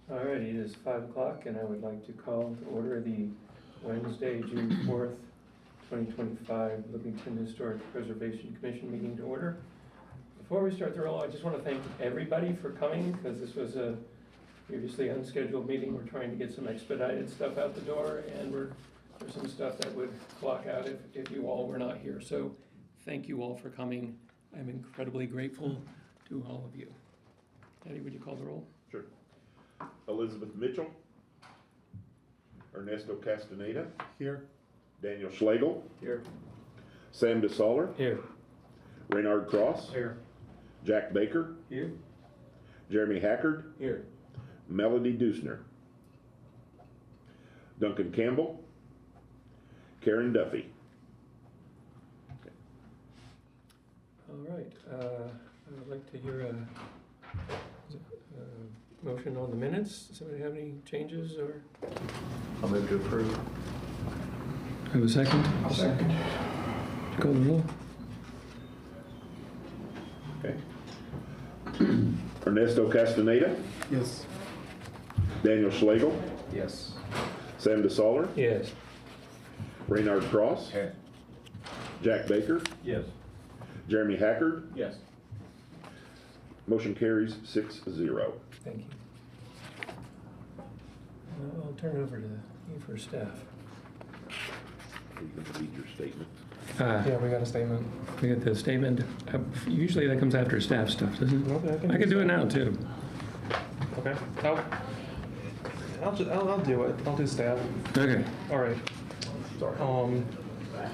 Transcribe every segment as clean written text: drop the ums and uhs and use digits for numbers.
All right, it is 5 o'clock, and I would like to call to order the Wednesday, June 4th, 2025 Bloomington Historic Preservation Commission meeting to order. Before we start the roll, I just want to thank everybody for coming, because this was a previously unscheduled meeting. We're trying to get some expedited stuff out the door, and there's some stuff that would clock out if you all were not here. So thank you all for coming. I'm incredibly grateful to all of you. Eddie, would you call the roll? Sure. Elizabeth Mitchell. Ernesto Castaneda. Here. Daniel Schlegel. Here. Sam DeSaller. Here. Raynard Cross. Here. Jack Baker. Here. Jeremy Hackard. Here. Melody Dusner. Duncan Campbell. Karen Duffy. All right. I would like to hear a motion on the minutes. Does somebody have any changes or? I'll move to approve. Have a second? I'll second. Call the roll. Okay. Ernesto Castaneda. Yes. Daniel Schlegel. Yes. Sam DeSaller. Yes. Raynard Cross. Okay. Jack Baker. Yes. Jeremy Hackard. Yes. Motion carries 6-0. Thank you. I'll turn it over to you for staff. Are you going to read your statement? Yeah, we got a statement. We got the statement. Usually that comes after staff stuff, doesn't it? Okay, I can do it now too. Okay. I'll do it. I'll do staff. Okay. All right.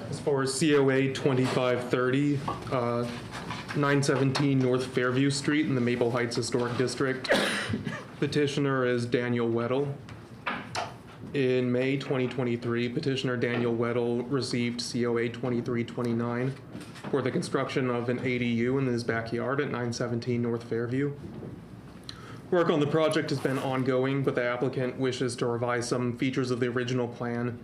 As for COA 2530, 917 North Fairview Street in the Maple Heights Historic District. Petitioner is Daniel Weddle. In May 2023, petitioner Daniel Weddle received COA 2329 for the construction of an ADU in his backyard at 917 North Fairview. Work on the project has been ongoing, but the applicant wishes to revise some features of the original plan,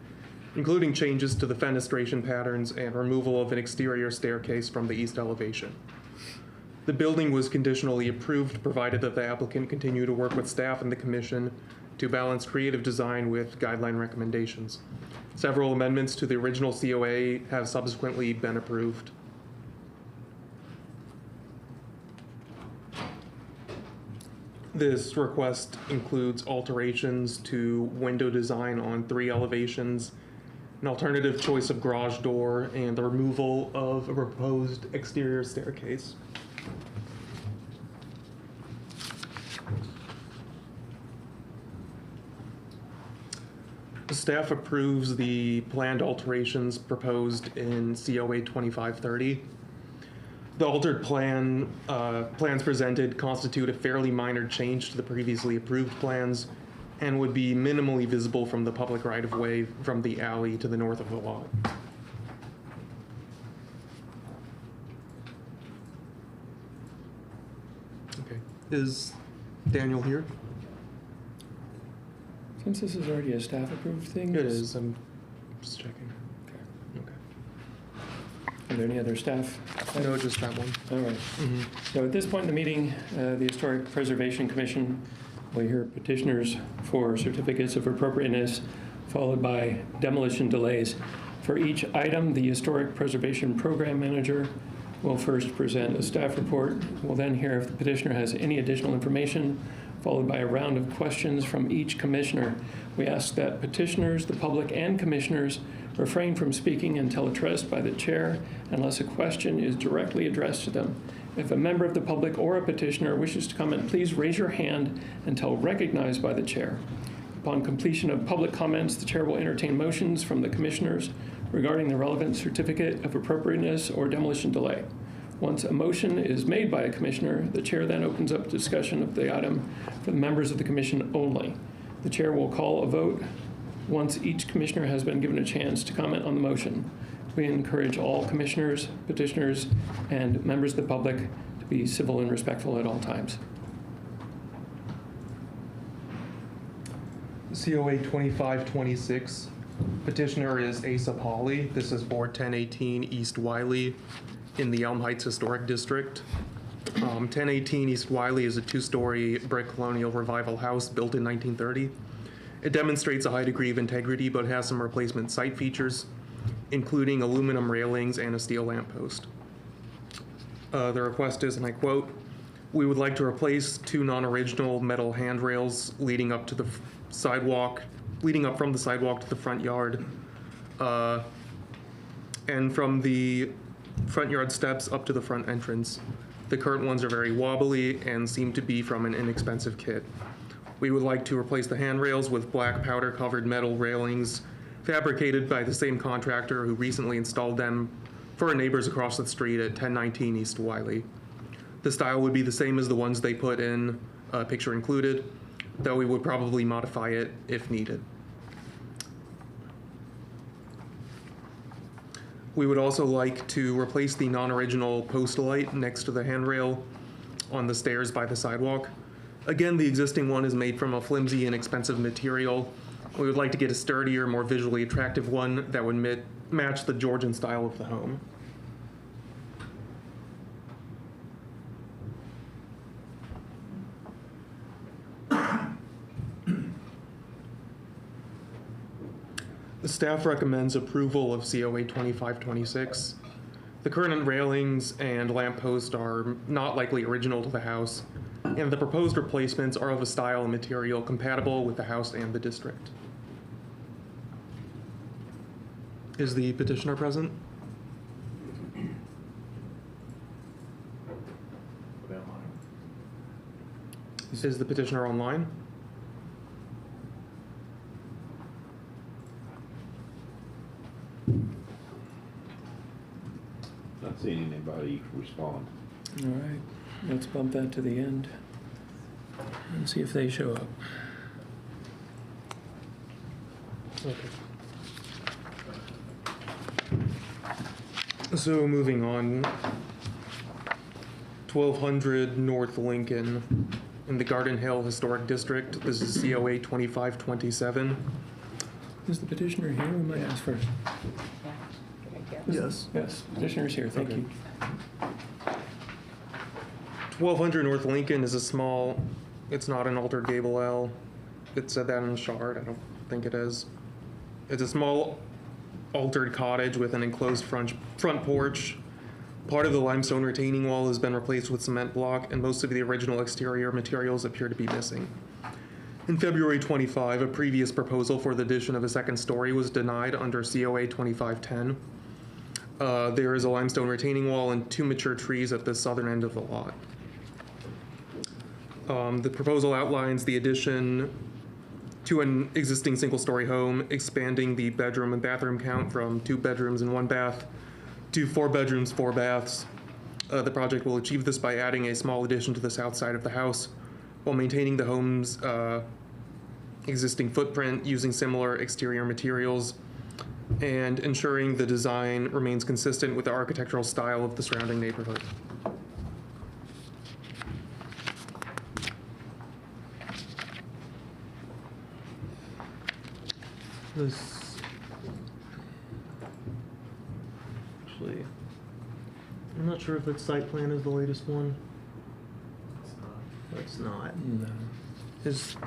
including changes to the fenestration patterns and removal of an exterior staircase from the east elevation. The building was conditionally approved, provided that the applicant continue to work with staff and the commission to balance creative design with guideline recommendations. Several amendments to the original COA have subsequently been approved. This request includes alterations to window design on 3 elevations, an alternative choice of garage door, and the removal of a proposed exterior staircase. Staff approves the planned alterations proposed in COA 2530. The altered plans presented constitute a fairly minor change to the previously approved plans and would be minimally visible from the public right-of-way from the alley to the north of the lot. Okay, is Daniel here? Since this is already a staff-approved thing? It is, I'm just checking. Okay. Okay. Are there any other staff? No, just that one. All right. So at this point in the meeting, the Historic Preservation Commission will hear petitioners for certificates of appropriateness, followed by demolition delays. For each item, the Historic Preservation Program Manager will first present a staff report. We'll then hear if the petitioner has any additional information, followed by a round of questions from each commissioner. We ask that petitioners, the public, and commissioners refrain from speaking until addressed by the chair unless a question is directly addressed to them. If a member of the public or a petitioner wishes to comment, please raise your hand until recognized by the chair. Upon completion of public comments, the chair will entertain motions from the commissioners regarding the relevant certificate of appropriateness or demolition delay. Once a motion is made by a commissioner, the chair then opens up discussion of the item for the members of the commission only. The chair will call a vote once each commissioner has been given a chance to comment on the motion. We encourage all commissioners, petitioners, and members of the public to be civil and respectful at all times. COA 2526, petitioner is Asa Pauley. This is for 1018 East Wiley in the Elm Heights Historic District. 1018 East Wiley is a two-story brick colonial revival house built in 1930. It demonstrates a high degree of integrity, but has some replacement site features, including aluminum railings and a steel lamppost. The request is, and I quote, "We would like to replace two non-original metal handrails leading up to the sidewalk, leading up from the sidewalk to the front yard, and from the front yard steps up to the front entrance. The current ones are very wobbly and seem to be from an inexpensive kit. We would like to replace the handrails with black powder-covered metal railings fabricated by the same contractor who recently installed them for our neighbors across the street at 1019 East Wiley. The style would be the same as the ones they put in, picture included, though we would probably modify it if needed. We would also like to replace the non-original post light next to the handrail on the stairs by the sidewalk. Again, the existing one is made from a flimsy and expensive material. We would like to get a sturdier, more visually attractive one that would match the Georgian style of the home. The staff recommends approval of COA 2526. The current railings and lamppost are not likely original to the house, and the proposed replacements are of a style and material compatible with the house and the district. Is the petitioner present? Is the petitioner online? Not seeing anybody respond. All right, let's bump that to the end and see if they show up. Okay. So moving on, 1200 North Lincoln in the Garden Hill Historic District. This is COA 2527. Is the petitioner here? We might ask first. Yes. Yes, petitioner's here, thank Okay. you. 1200 North Lincoln is a small, it's not an altered gable L. It said that in the chart, I don't think it is. It's a small altered cottage with an enclosed front porch. Part of the limestone retaining wall has been replaced with cement block, and most of the original exterior materials appear to be missing. In February 25, a previous proposal for the addition of a second story was denied under COA 2510. There is a limestone retaining wall and two mature trees at the southern end of the lot. The proposal outlines the addition to an existing single-story home, expanding the bedroom and bathroom count from 2 bedrooms and 1 bath to 4 bedrooms, 4 baths. The project will achieve this by adding a small addition to the south side of the house while maintaining the home's existing footprint using similar exterior materials and ensuring the design remains consistent with the architectural style of the surrounding neighborhood. This actually, I'm not sure if that site plan is the latest one. It's not. No. Is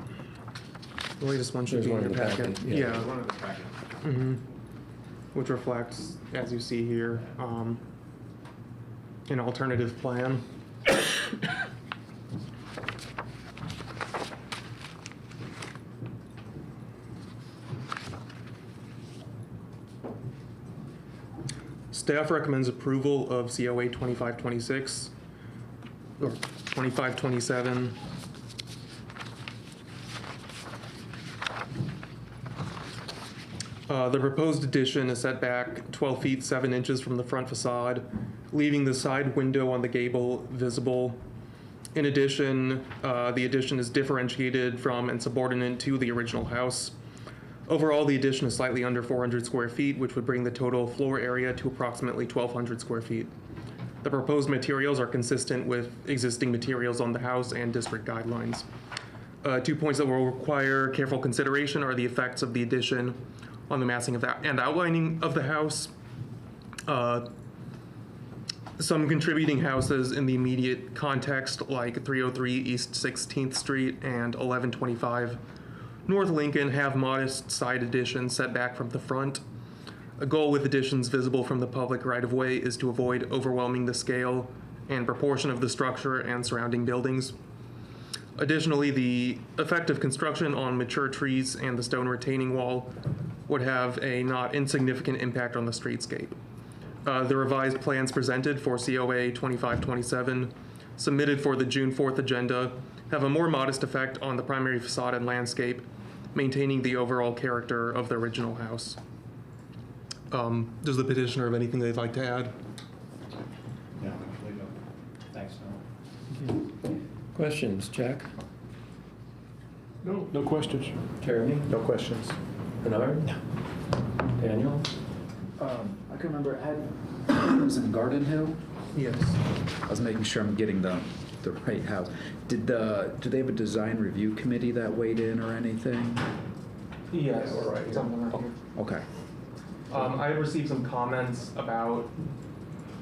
the latest one should There's be in one your in the packet. packet, yeah. One of the packets. Mm-hmm. Which reflects, as you see here, an alternative plan. Staff recommends approval of COA 2526 or 2527. The proposed addition is set back 12 feet 7 inches from the front facade, leaving the side window on the gable visible. In addition, the addition is differentiated from and subordinate to the original house. Overall, the addition is slightly under 400 square feet, which would bring the total floor area to approximately 1,200 square feet. The proposed materials are consistent with existing materials on the house and district guidelines. 2 points that will require careful consideration are the effects of the addition on the massing of and outlining of the house. Some contributing houses in the immediate context, like 303 East 16th Street and 1125 North Lincoln, have modest side additions set back from the front. A goal with additions visible from the public right-of-way is to avoid overwhelming the scale and proportion of the structure and surrounding buildings. Additionally, the effective construction on mature trees and the stone retaining wall would have a not insignificant impact on the streetscape. The revised plans presented for COA 2527, submitted for the June 4th agenda, have a more modest effect on the primary facade and landscape, maintaining the overall character of the original house. Does the petitioner have anything they'd like to add? No, we don't. Thanks, no. Questions, Jack? No questions. Jeremy? No questions. Bernard? Daniel? I can remember, it was in Garden Hill. Yes. I was making sure I'm getting the right house. Do they have a design review committee that weighed in or anything? Yes. Yeah, we're right here. Something right here. Okay. I had received some comments about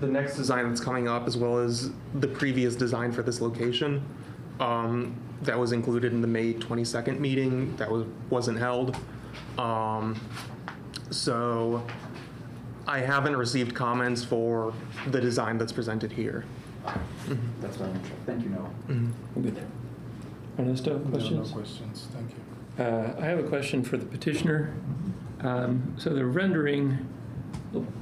the next design that's coming up, as well as the previous design for this location. That was included in the May 22nd meeting that wasn't held. So I haven't received comments for the design that's presented here. That's what I'm interested. Thank you, Noah. We're good. Ernesto, questions? No questions, thank you. I have a question for the petitioner. So the rendering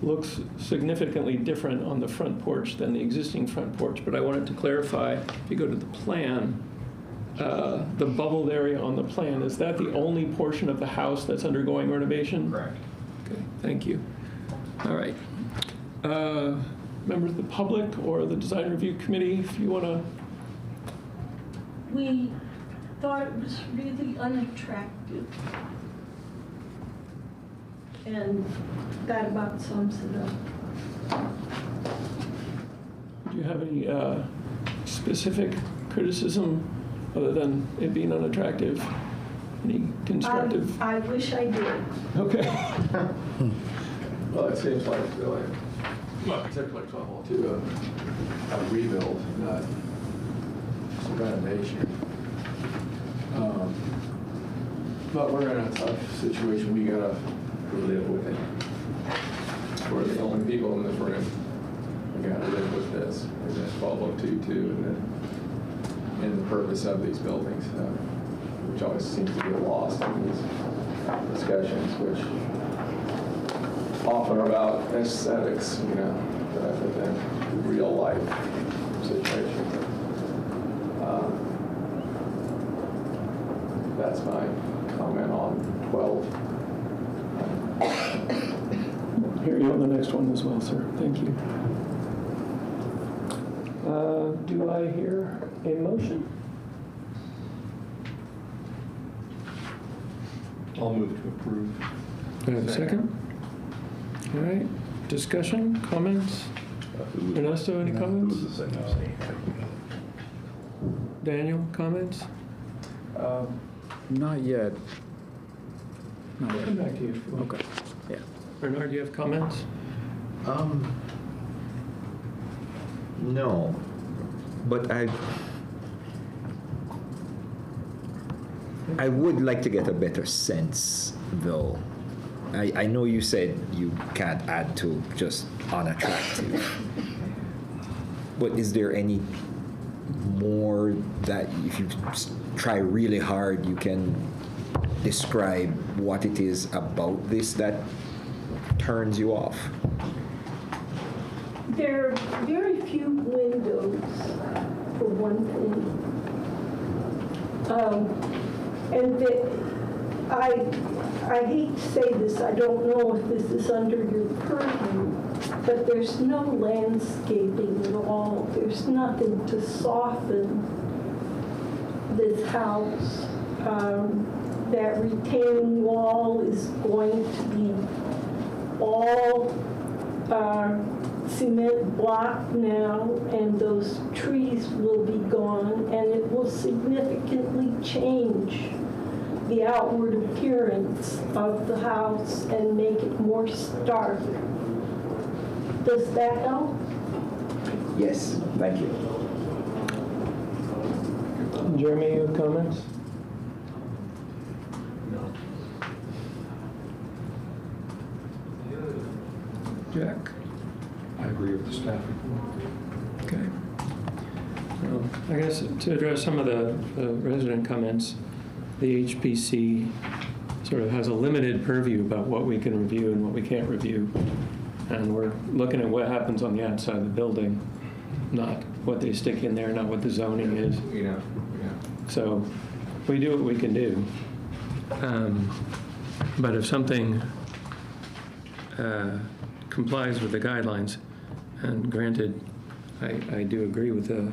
looks significantly different on the front porch than the existing front porch, but I wanted to clarify, if you go to the plan, the bubbled area on the plan, is that the only portion of the house that's undergoing renovation? Correct. Okay, thank you. All right. Members of the public or the design review committee, if you want to. We thought it was really unattractive. And that about sums it up. Do you have any specific criticism other than it being unattractive? Any constructive? I wish I did. Okay. Well, it seems like really, well, typically trouble to a rebuild, not a renovation. But we're in a tough situation. We gotta live with it. We're the only people in this room. We gotta live with this. And this 12022 and the purpose of these buildings, which always seems to get lost in these discussions, which often are about aesthetics, rather than real life situations. That's my comment on 12. Hear you on the next one as well, sir. Thank you. Do I hear a motion? I'll move to approve. Do I have a second? All right. Discussion, comments? Ernesto, any comments? Who's the second? Daniel, comments? Not yet. Not I'll come yet. back to you. if you want. Okay. Yeah. Bernard, do you have comments? No, but I would like to get a better sense, though. I know you said you can't add to just unattractive, but is there any more that if you try really hard, you can describe what it is about this that turns you off? There are very few windows, for one thing. And I hate to say this, I don't know if this is under your purview, but there's no landscaping at all. There's nothing to soften this house. That retaining wall is going to be all cement block now, and those trees will be gone, and it will significantly change the outward appearance of the house and make it more stark. Does that help? Yes, thank you. Jeremy, you have comments? Jack? I agree with the staff report. Okay. Well, I guess to address some of the resident comments, the HPC sort of has a limited purview about what we can review and what we can't review. And we're looking at what happens on the outside of the building, not what they stick in there, not what the zoning is. Yeah. So we do what we can do. But if something complies with the guidelines, and granted, I do agree with the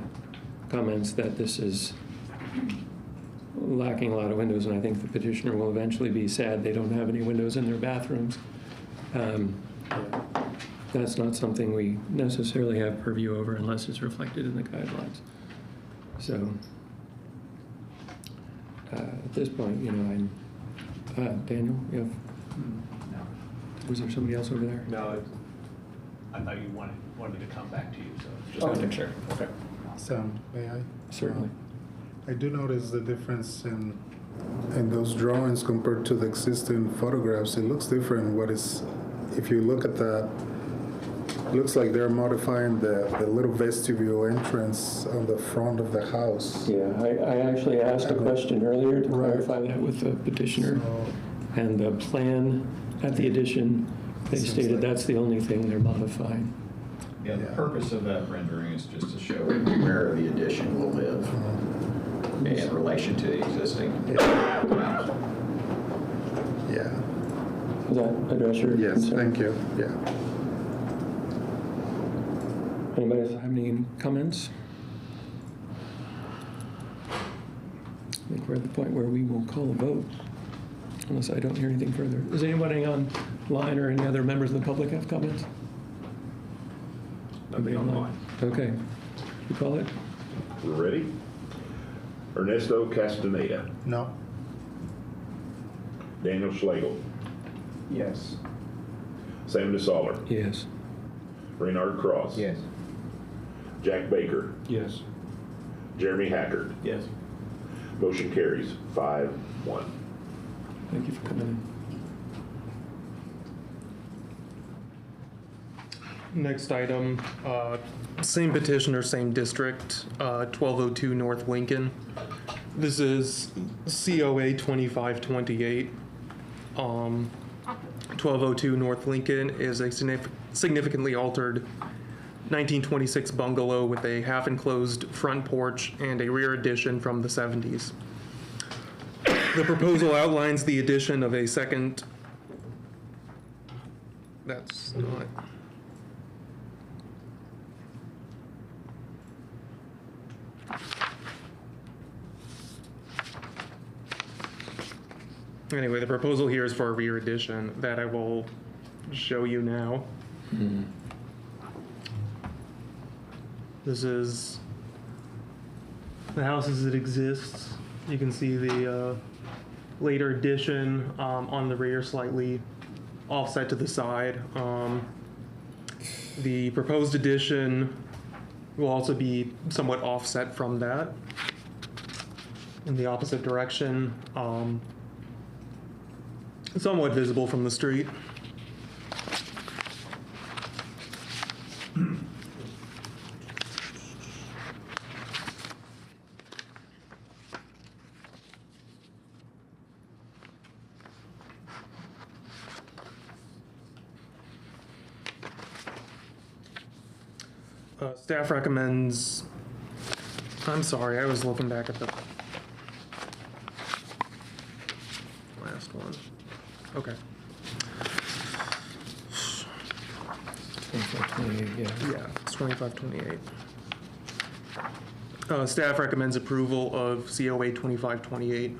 comments that this is lacking a lot of windows, and I think the petitioner will eventually be sad they don't have any windows in their bathrooms. That's not something we necessarily have purview over unless it's reflected in the guidelines. So at this point, I'm Daniel, you have, was there somebody else over there? No, I thought you wanted to come back to you, so just Okay. making sure. Okay. So, may I? Certainly. I do notice the difference in those drawings compared to the existing photographs. It looks different. What is, if you look at that, looks like they're modifying the little vestibule entrance on the front of the house. Yeah, I actually asked a question earlier to Right. clarify that with the petitioner. So, And the plan at the addition, they Seems stated like- that's the only thing they're modifying. Yeah, the Yeah. purpose of that rendering is just to show where the addition will live in relation to the existing house. yeah. Does that address your Yes, concern? thank you. Yeah. Anybody else have any comments? I think we're at the point where we will call a vote, unless I don't hear anything further. Is anybody online or any other members of the public have comments? Nobody online. Okay. You call it? We're ready? Ernesto Castaneda, No. Daniel Schlegel, Yes. Sam DeSaller, Yes. Reynard Cross. Yes. Jack Baker, Yes. Jeremy Hackard. Yes. Motion carries 5-1. Thank you for coming in. Next item, same petitioner, same district, 1202 North Lincoln. This is COA 2528. 1202 North Lincoln is a significantly altered 1926 bungalow with a half-enclosed front porch and a rear addition from the 70s. The proposal outlines the addition of a second. That's not. Anyway, the proposal here is for a rear addition that I will show you now. This is the house as it exists. You can see the later addition on the rear, slightly offset to the side. The proposed addition will also be somewhat offset from that in the opposite direction, somewhat visible from the street. Staff recommends, I'm sorry, I was looking back at the last one. Okay. 2528, yeah. Yeah, it's 2528. Staff recommends approval of COA 2528.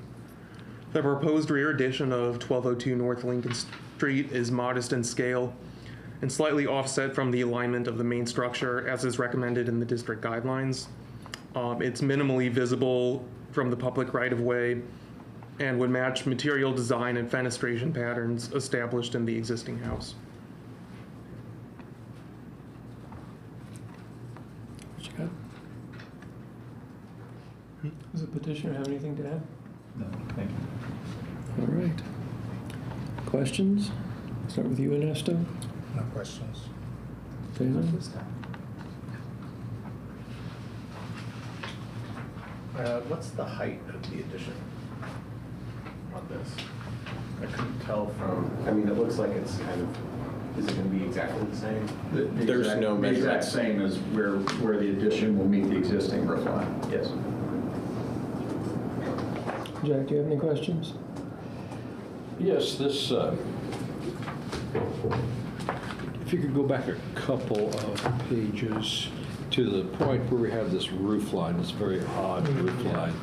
The proposed rear addition of 1202 North Lincoln Street is modest in scale and slightly offset from the alignment of the main structure as is recommended in the district guidelines. It's minimally visible from the public right-of-way and would match material design and fenestration patterns established in the existing house. petitioner have anything to add? No, thank you. All right. Questions? Start with you, Ernesto. No questions. Jason? What's the height of the addition on this? I couldn't tell from, I mean, it looks like it's kind of, is it going to be exactly the same? There's no The measurement. exact same as where the addition will meet the existing roof line, yes. Jack, do you have any questions? Yes, this, if you could go back a couple of pages to the point where we have this roof line, this very odd roof line.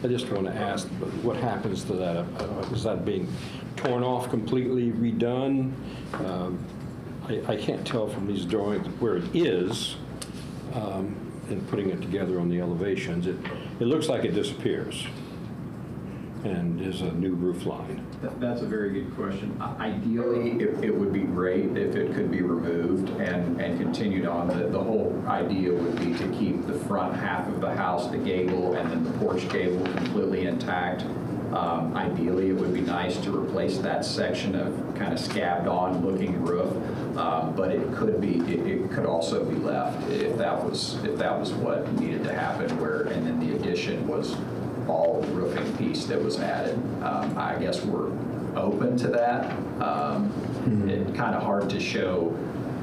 I just want to ask, what happens to that? Is that being torn off completely, redone? I can't tell from these drawings where it is, and putting it together on the elevations. It looks like it disappears and is a new roof line. That's a very good question. Ideally, it would be great if it could be removed and continued on. The whole idea would be to keep the front half of the house, the gable, and then the porch gable completely intact. Ideally, it would be nice to replace that section of kind of scabbed on looking roof, but it could also be left if that was what needed to happen, and then the addition was all roofing piece that was added. I guess we're open to that. It's kind of hard to show.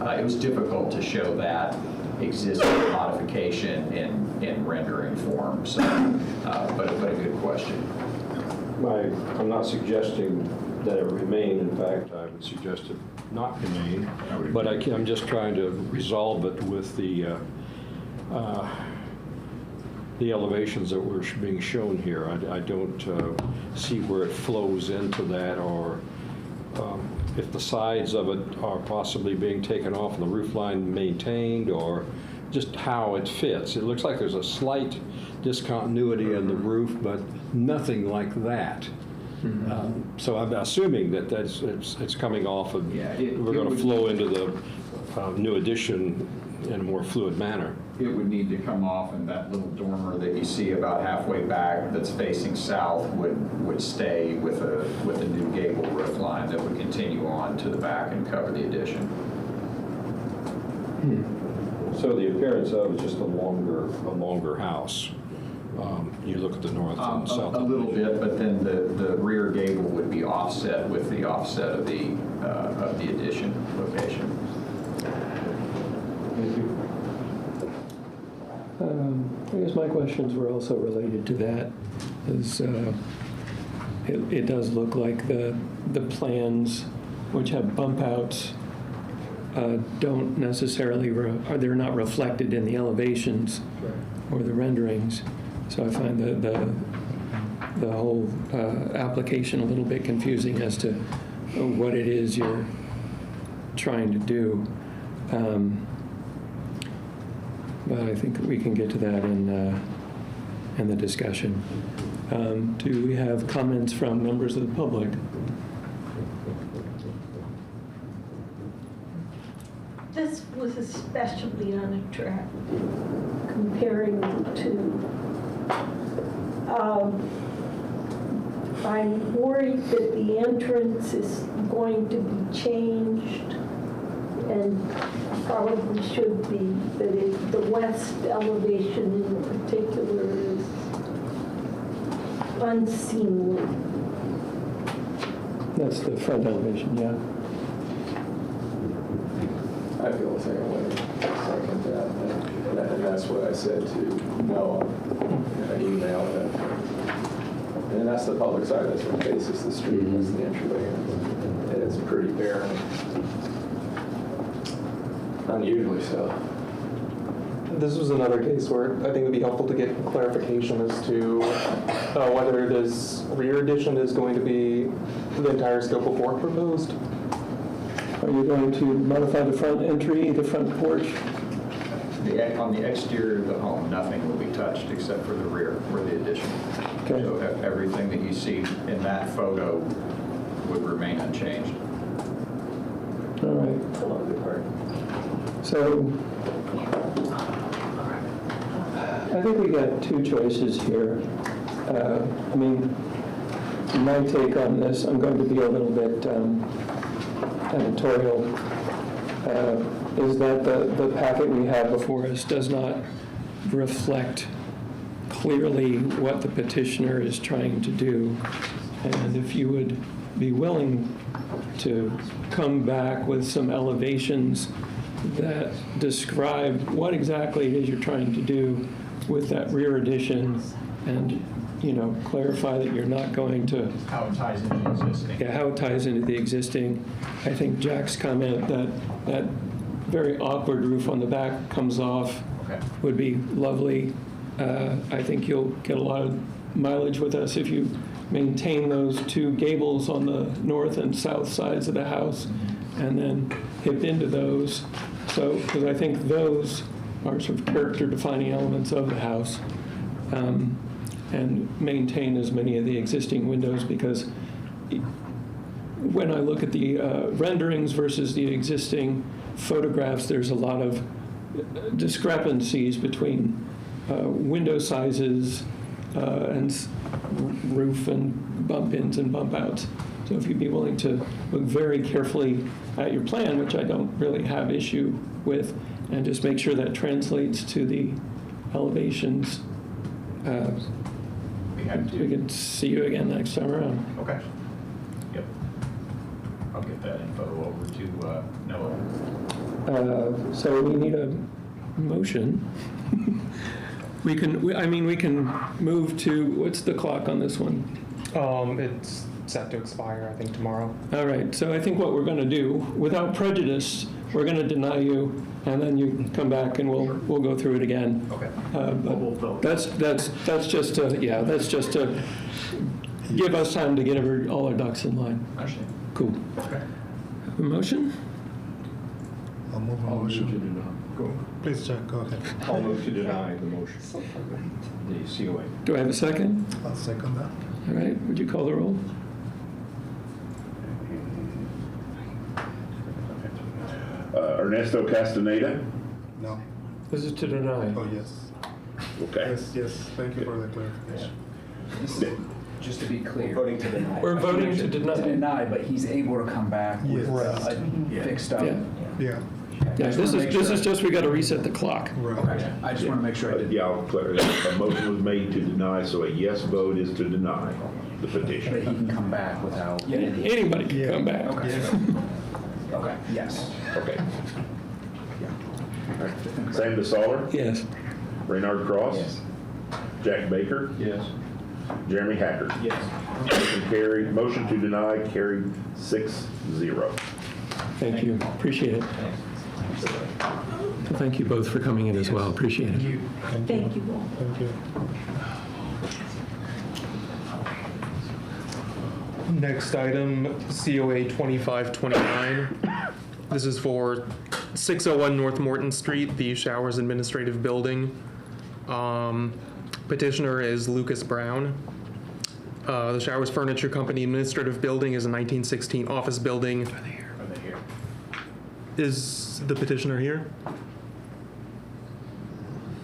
It was difficult to show that existing modification in rendering form. So, but a good question. I'm not suggesting that it remain. In fact, I would suggest it not remain. But I'm just trying to resolve it with the elevations that were being shown here. I don't see where it flows into that, or if the sides of it are possibly being taken off and the roof line maintained, or just how it fits. It looks like there's a slight discontinuity in the roof, but nothing like that. So I'm assuming that it's coming off of, we're going to flow into the new addition in a more fluid manner. It would need to come off, and that little dormer that you see about halfway back that's facing south would stay with a new gable roof line that would continue on to the back and cover the addition. So the appearance of it's just a longer house. You look at the north and south. A little bit, but then the rear gable would be offset with the offset of the addition location. I guess my questions were also related to that. It does look like the plans, which have bump outs, don't necessarily, they're not reflected in the elevations or the renderings. So I find the whole application a little bit confusing as to what it is you're trying to do. But I think we can get to that in the discussion. Do we have comments from members of the public? This was especially unattractive comparing the two. I'm worried that the entrance is going to be changed, and probably should be, that the west elevation in particular is unseemly. That's the front elevation, yeah. I feel the same way. Second that. And that's what I said to Noah in an email. And that's the public side. That's what faces the street. That's the entryway. And it's pretty barren. Unusually so. This was another case where I think it would be helpful to get clarification as to whether this rear addition is going to be the entire scope of work proposed. Are you going to modify the front entry, the front porch? On the exterior of the home, nothing will be touched except for the rear or the addition. Okay. So everything that you see in that photo would remain unchanged. All right. So I think we got two choices here. I mean, my take on this, I'm going to be a little bit editorial, is that the packet we have before us does not reflect clearly what the petitioner is trying to do. And if you would be willing to come back with some elevations that describe what exactly it is you're trying to do with that rear addition, and, you know, clarify that you're not going to, How it ties into the existing. yeah, how it ties into the existing. I think Jack's comment that that very awkward roof on the back comes off Okay. would be lovely. I think you'll get a lot of mileage with us if you maintain those two gables on the north and south sides of the house and then hip into those. So, because I think those are sort of character defining elements of the house. And maintain as many of the existing windows, because when I look at the renderings versus the existing photographs, there's a lot of discrepancies between window sizes and roof and bump ins and bump outs. So if you'd be willing to look very carefully at your plan, which I don't really have issue with, and just make sure that translates to the elevations, we can see you again next time around. Okay. Yep. I'll get that info over to Noah. So we need a motion. We can move to, what's the clock on this one? It's set to expire, I think, tomorrow. All right, so I think what we're going to do, without prejudice, we're going to deny you, and then you come back and we'll go through it again. Okay. But that's just to give us time to get all our ducks in line. Understand. Cool. Okay. A motion? I'll move a motion. Please, Jack, go ahead. I'll move to deny the motion, the COA. Do I have a second? I'll second that. All right, would you call the roll? Ernesto Castaneda? No. This is to deny. Oh, yes. Okay. Yes, thank you for the clarification. Just to be clear. Voting to deny. We're voting to To deny. deny, but he's able to come back with Yes. a fixed up. Yeah. Yeah, Yeah, this is just, we got to reset the clock. right. Okay, I just want to make sure I did. Yeah, I'll clarify. A motion was made to deny, so a yes vote is to deny the But he petition. can come back without. Anybody can Yeah. come back. Okay. Yes. Okay, yes. Okay. Sam DeSaller, Yes. Reynard Cross, Yes. Jack Baker, Yes. Jeremy Hacker. Yes. Motion carried, motion to deny carried 6-0. Thank you, appreciate it. Thank you both for coming in as well, appreciate it. Thank you all. Thank you. Next item, COA 2529. This is for 601 North Morton Street, the Showers Administrative Building. Petitioner is Lucas Brown. The Showers Furniture Company Administrative Building is a 1916 office building. Are they here? Is the petitioner here?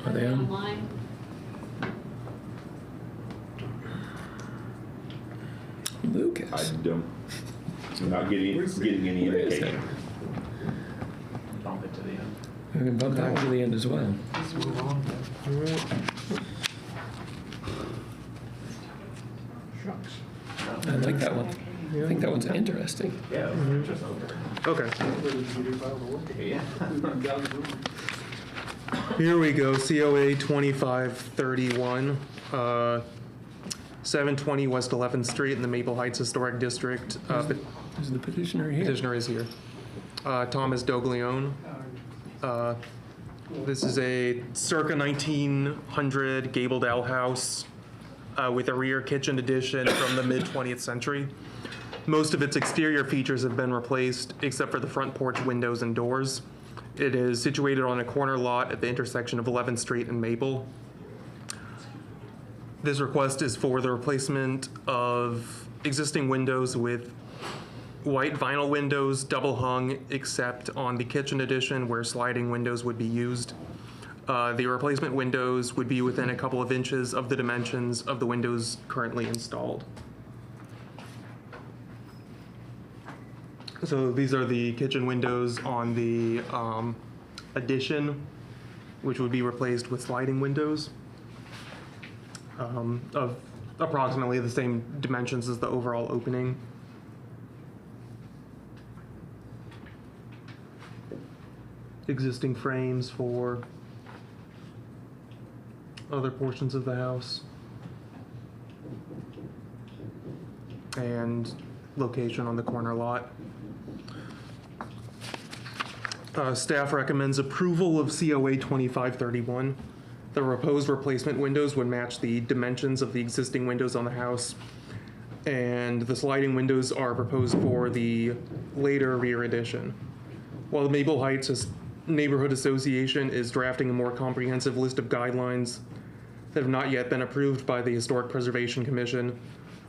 Are they on? Online. I Lucas. don't, I'm not getting any Where is indication. Bump it to the end. We can bump that to the end as well. Shucks. I like that one. I think that one's interesting. Yeah, just over. Okay. Yeah. Here we go, COA 2531, 720 West 11th Street in the Maple Heights Historic District. Is the petitioner here? Petitioner is here. Thomas Doglione. This is a circa 1900 gabled L house with a rear kitchen addition from the mid-20th century. Most of its exterior features have been replaced except for the front porch windows and doors. It is situated on a corner lot at the intersection of 11th Street and Maple. This request is for the replacement of existing windows with white vinyl windows, double hung, except on the kitchen addition where sliding windows would be used. The replacement windows would be within a couple of inches of the dimensions of the windows currently installed. So these are the kitchen windows on the addition, which would be replaced with sliding windows of approximately the same dimensions as the overall opening. Existing frames for other portions of the house. And location on the corner lot. Staff recommends approval of COA 2531. The proposed replacement windows would match the dimensions of the existing windows on the house, and the sliding windows are proposed for the later rear addition. While the Maple Heights Neighborhood Association is drafting a more comprehensive list of guidelines that have not yet been approved by the Historic Preservation Commission,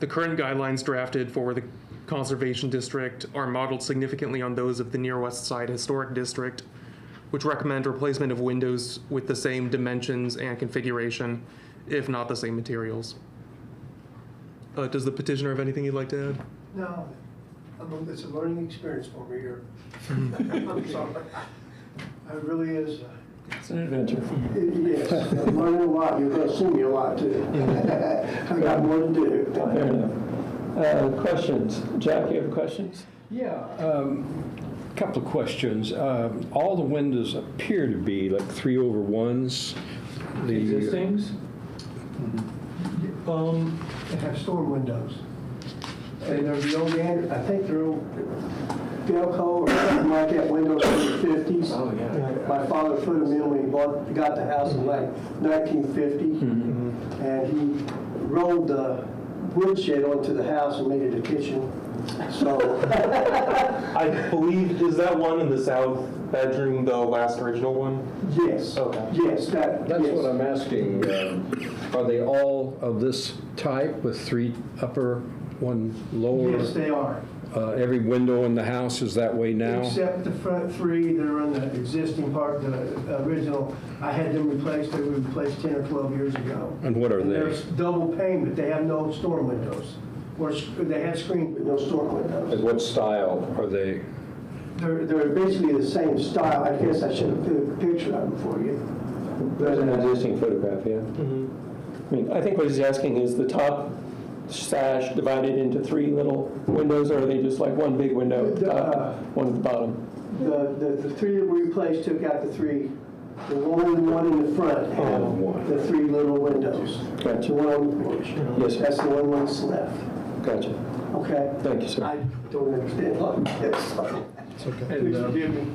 the current guidelines drafted for the Conservation District are modeled significantly on those of the Near West Side Historic District, which recommend replacement of windows with the same dimensions and configuration, if not the same materials. Does the petitioner have anything you'd like to add? No, it's a learning experience for me here. I'm sorry. It really is. It's an adventure. Yes, I'm learning a lot. You're going to see me a lot too. I got more to do. Fair enough. Questions? Jack, you have questions? Yeah, couple of questions. All the windows appear to be like 3/1s. The Existings? They have storm windows. And they're the old, I think they're old Delco or something like that, windows from the 50s. Oh, yeah. My father put them in when he got the house in like 1950. And he rolled the woodshed onto the house and made it a kitchen. So I believe, is that one in the south bedroom the last original one? yes, Okay. yes, That's yes. what I'm asking. Are they all of this type with 3 upper, 1 lower? Yes, they are. Every window in the house is that way now? Except the front 3 that are on the existing part, the original. I had them replaced. They were replaced 10 or 12 years ago. And what are And they? there's double pane, but they have no storm windows. Or they have screen, but no storm windows. And what style are they? They're basically the same style. I guess I should have put a picture of them for you. There's an existing photograph, yeah. I mean, I think what he's asking is the top sash divided into 3 little windows, or are they just like one big window at the top, one at the bottom? The 3 that we replaced took out the 3. The one in the front had the 3 little windows. Gotcha. The one on the porch. Yes, sir. That's the one that's left. Gotcha. Okay? Thank you, sir. I don't understand a lot of this. It's okay. Please forgive me.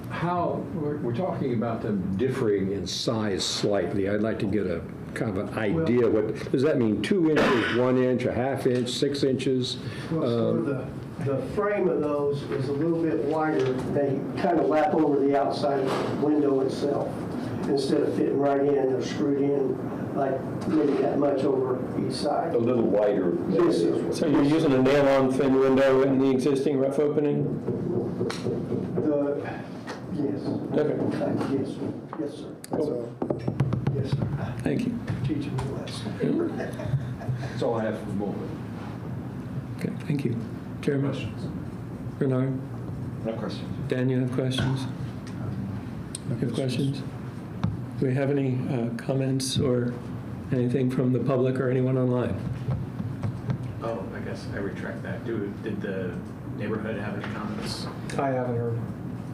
How, we're talking about them differing in size slightly. I'd like to get a kind of an idea. What does that mean? 2 inches, 1 inch, a half inch, 6 inches? Well, sort of the frame of those is a little bit wider. They kind of lap over the outside of the window itself. Instead of fitting right in, they're screwed in like maybe that much over each side. A little wider. Yes, sir. So you're using a nail-on thin window in the existing rough opening? Yes. Okay. Yes, sir. Yes, sir. So, Yes, sir. Thank you. Teaching me a lesson. That's all I have for the moment. Okay, thank you. Chairman? Bernard? No questions. Dan, you have questions? You have questions? Do we have any comments or anything from the public or anyone online? Oh, I guess I retract that. Did the neighborhood have any comments? I haven't heard.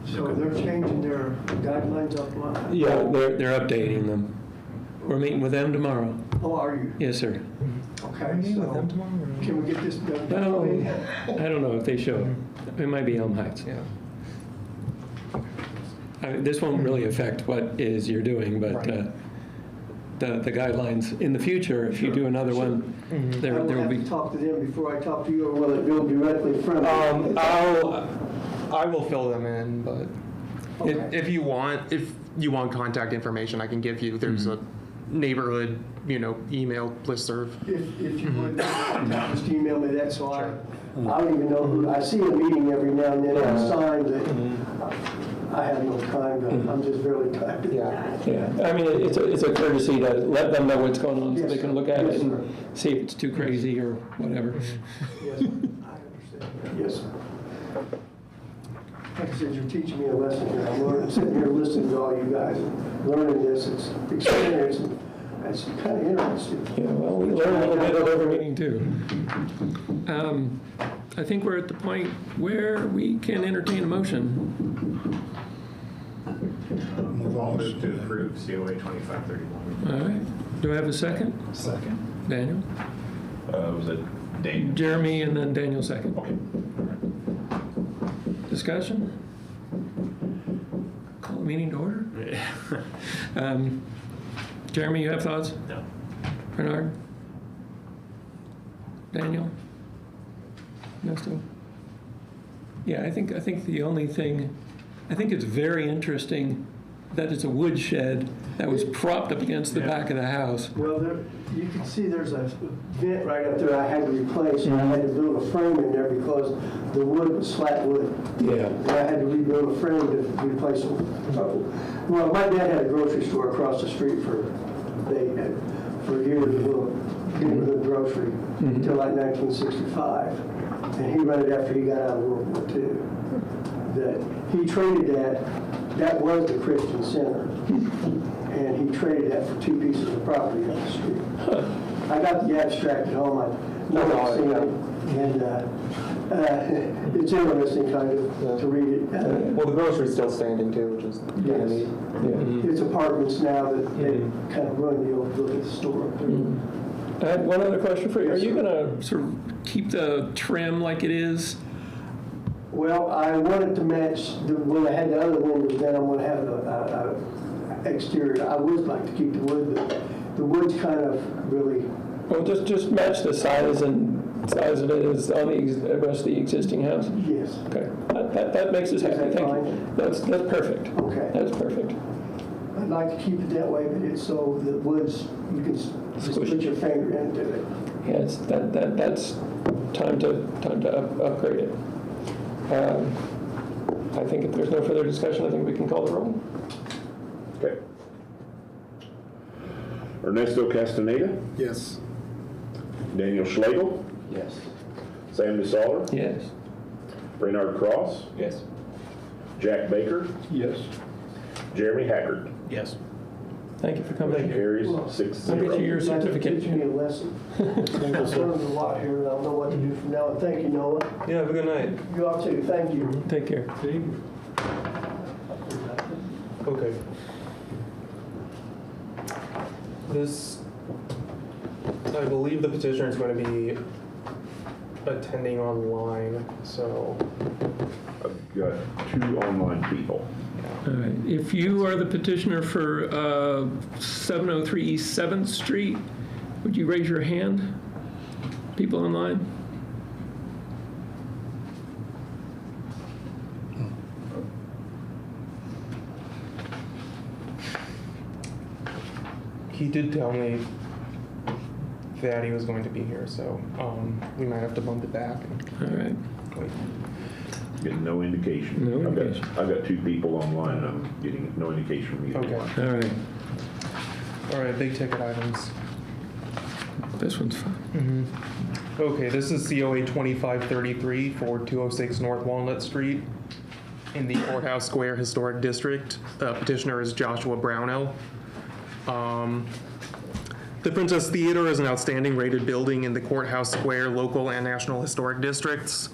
So they're changing their guidelines offline? Yeah, they're updating them. We're meeting with them tomorrow. Oh, are you? Yes, sir. Okay, so can we get this done? Well, I don't know if they show up. It might be Elm Heights. Yeah. This won't really affect what is you're doing, but Right. the guidelines in the future, if you do another one, there I will will have be. to talk to them before I talk to you, or will it go directly from? I will fill them in, but Okay. if you want contact information, I can give you. There's a neighborhood, email listserv. If you would, just email me that, so I don't even know who, I see a meeting every now and then outside, but I have no time, I'm just barely typing. Yeah, I mean, it's a courtesy to let them know what's going on so Yes, they can sir. look at Yes, it sir. and see if it's too crazy or whatever. Yes, sir. I understand. Yes, sir. Like I said, you're teaching me a lesson here. I'm learning, sitting here listening to all you guys, and learning this. It's experience, and it's kind of interesting. Yeah, well, we learn a little bit at every meeting too. I think we're at the point where we can entertain a motion. Move on. Move to approve COA 2531. All right, do I have a second? Second. Daniel? Was it Daniel? Jeremy and then Daniel second. Okay. Discussion? Call the meeting to order? Jeremy, you have thoughts? No. Bernard? Daniel? No still? Yeah, I think the only thing, I think it's very interesting that it's a wood shed that was propped up against the back of the house. Well, you can see there's a vent right up there I had to replace, and I had to build a frame in there because the wood was flat wood. Yeah. And I had to rebuild a frame to replace it. Well, my dad had a grocery store across the street for years, a little neighborhood grocery, until like 1965. And he ran it after he got out of World War II. That he traded that was the Christian Center. And he traded that for 2 pieces of property on the street. I got the abstract at home. I've never seen it. And it's interesting kind of to read it. Well, the grocery's still standing too, which is kind of neat. It's apartments now that they kind of run the old look at the store. I had one other question for you. Are you going to sort of keep the trim like it is? Well, I wanted to match, when I had the other windows down, I'm going to have a exterior. I would like to keep the wood, but the wood's kind of really, Well, just match the size of it is on the rest of the existing house? yes. Okay, that makes us happy, that thank you. fine? That's perfect. Okay. That's perfect. I'd like to keep it that way, but it's so the woods, you can just Squish. put your finger into it. Yeah, that's time to upgrade it. I think if there's no further discussion, I think we can call the roll. Okay. Ernesto Castaneda, Yes. Daniel Schlegel, Yes. Sam DeSaller, Yes. Reynard Cross, Yes. Jack Baker, Yes. Jeremy Haggard. Yes. Thank you for Motion coming. carries Well, 6-0. I'll get you your You guys are certificate. teaching me a lesson. I've learned a lot here, and I'll know what to do from now on. Thank you, Noah. Yeah, have a good night. You all too. Thank you. Take care. Okay. This, I believe the petitioner is going to be attending online, so. I've got 2 online people. All right. If you are the petitioner for 703 East 7th Street, would you raise your hand? People online? He did tell me that he was going to be here, so we might have to bump it back. All right. Wait. Getting no indication. No indication. I've got 2 people online, and I'm getting no indication from either Okay. one. All right. All right, big ticket items. This one's fine. Okay, this is COA 2533 for 206 North Walnut Street in the Courthouse Square Historic District. Petitioner is Joshua Brownell. The Princess Theater is an outstanding rated building in the Courthouse Square local and national historic districts.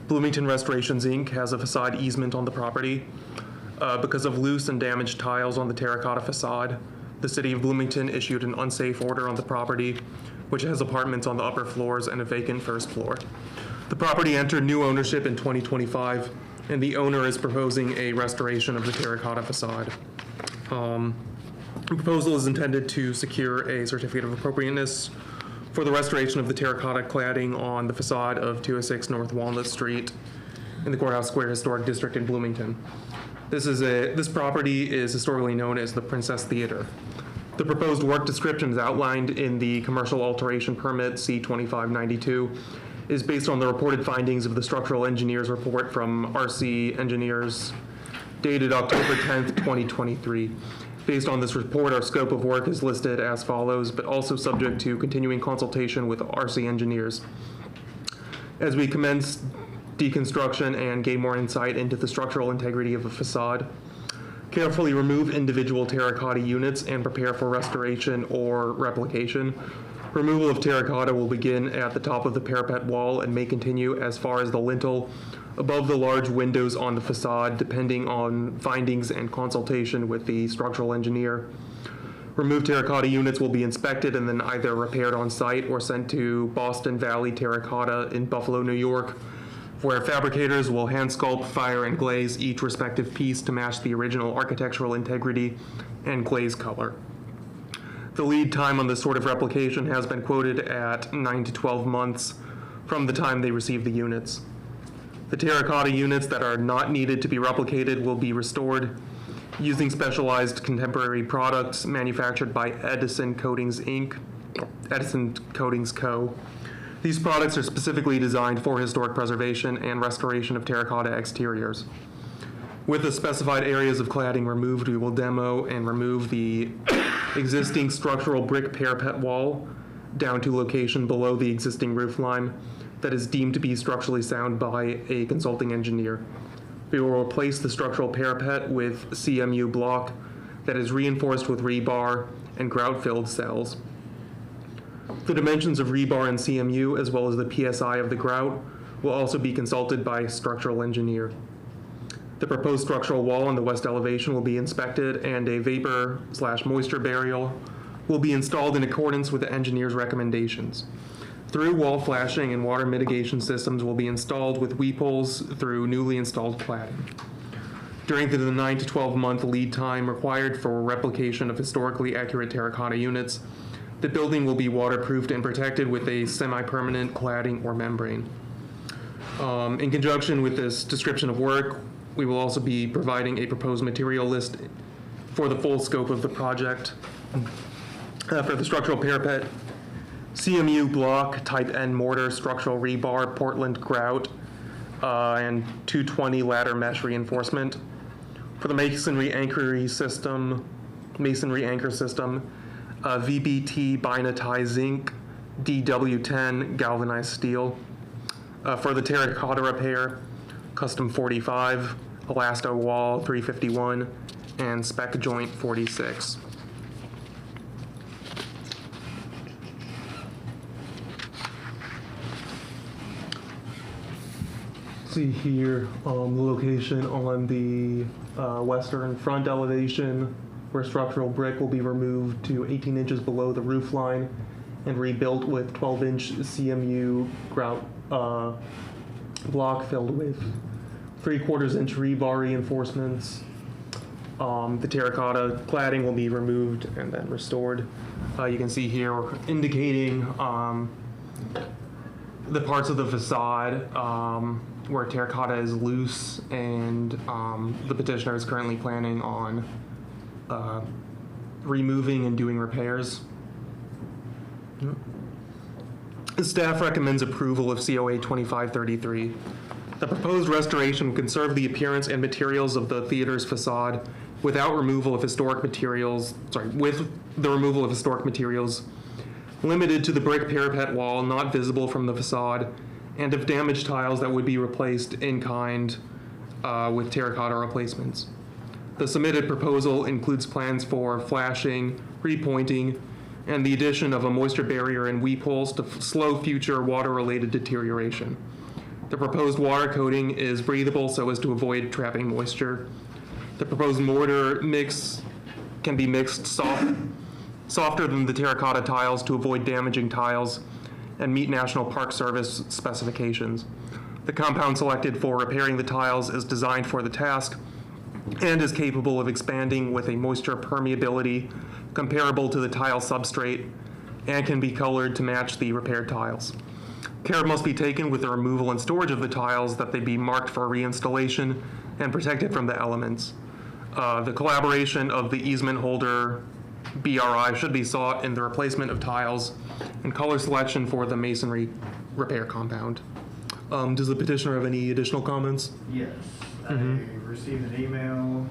Bloomington Restorations, Inc. has a facade easement on the property. Because of loose and damaged tiles on the terracotta facade, the city of Bloomington issued an unsafe order on the property, which has apartments on the upper floors and a vacant first floor. The property entered new ownership in 2025, and the owner is proposing a restoration of the terracotta facade. The proposal is intended to secure a certificate of appropriateness for the restoration of the terracotta cladding on the facade of 206 North Walnut Street in the Courthouse Square Historic District in Bloomington. This property is historically known as the Princess Theater. The proposed work description is outlined in the commercial alteration permit C-2592, is based on the reported findings of the structural engineer's report from RC Engineers dated October 10th, 2023. Based on this report, our scope of work is listed as follows, but also subject to continuing consultation with RC engineers. As we commence deconstruction and gain more insight into the structural integrity of a facade, carefully remove individual terracotta units and prepare for restoration or replication. Removal of terracotta will begin at the top of the parapet wall and may continue as far as the lintel above the large windows on the facade, depending on findings and consultation with the structural engineer. Removed terracotta units will be inspected and then either repaired on site or sent to Boston Valley Terracotta in Buffalo, New York, where fabricators will hand sculpt, fire, and glaze each respective piece to match the original architectural integrity and glaze color. The lead time on this sort of replication has been quoted at 9 to 12 months from the time they receive the units. The terracotta units that are not needed to be replicated will be restored using specialized contemporary products manufactured by Edison Coatings Inc., Edison Coatings Co. These products are specifically designed for historic preservation and restoration of terracotta exteriors. With the specified areas of cladding removed, we will demo and remove the existing structural brick parapet wall down to location below the existing roof line that is deemed to be structurally sound by a consulting engineer. We will replace the structural parapet with CMU block that is reinforced with rebar and grout-filled cells. The dimensions of rebar and CMU, as well as the PSI of the grout, will also be consulted by a structural engineer. The proposed structural wall on the west elevation will be inspected, and a vapor/moisture barrier will be installed in accordance with the engineer's recommendations. Through wall flashing and water mitigation systems will be installed with weep holes through newly installed cladding. During the 9 to 12 month lead time required for replication of historically accurate terracotta units, the building will be waterproofed and protected with a semi-permanent cladding or membrane. In conjunction with this description of work, we will also be providing a proposed material list for the full scope of the project. For the structural parapet, CMU block, type N mortar, structural rebar, Portland grout, and 220 ladder mesh reinforcement. For the masonry anchor system, VBT binatized zinc, DW10 galvanized steel. For the terracotta repair, custom 45, elasto wall 351, and spec joint 46. See here the location on the western front elevation where structural brick will be removed to 18 inches below the roof line and rebuilt with 12-inch CMU grout block filled with 3/4 inch rebar reinforcements. The terracotta cladding will be removed and then restored. You can see here indicating the parts of the facade where terracotta is loose, and the petitioner is currently planning on removing and doing repairs. The staff recommends approval of COA 2533. The proposed restoration will conserve the appearance and materials of the theater's facade without removal of historic materials, with the removal of historic materials limited to the brick parapet wall not visible from the facade, and of damaged tiles that would be replaced in kind with terracotta replacements. The submitted proposal includes plans for flashing, repointing, and the addition of a moisture barrier and weep holes to slow future water-related deterioration. The proposed water coating is breathable so as to avoid trapping moisture. The proposed mortar mix can be mixed softer than the terracotta tiles to avoid damaging tiles and meet National Park Service specifications. The compound selected for repairing the tiles is designed for the task and is capable of expanding with a moisture permeability comparable to the tile substrate and can be colored to match the repaired tiles. Care must be taken with the removal and storage of the tiles that they be marked for reinstallation and protected from the elements. The collaboration of the easement holder BRI should be sought in the replacement of tiles and color selection for the masonry repair compound. Does the petitioner have any additional comments? Yes, I received an email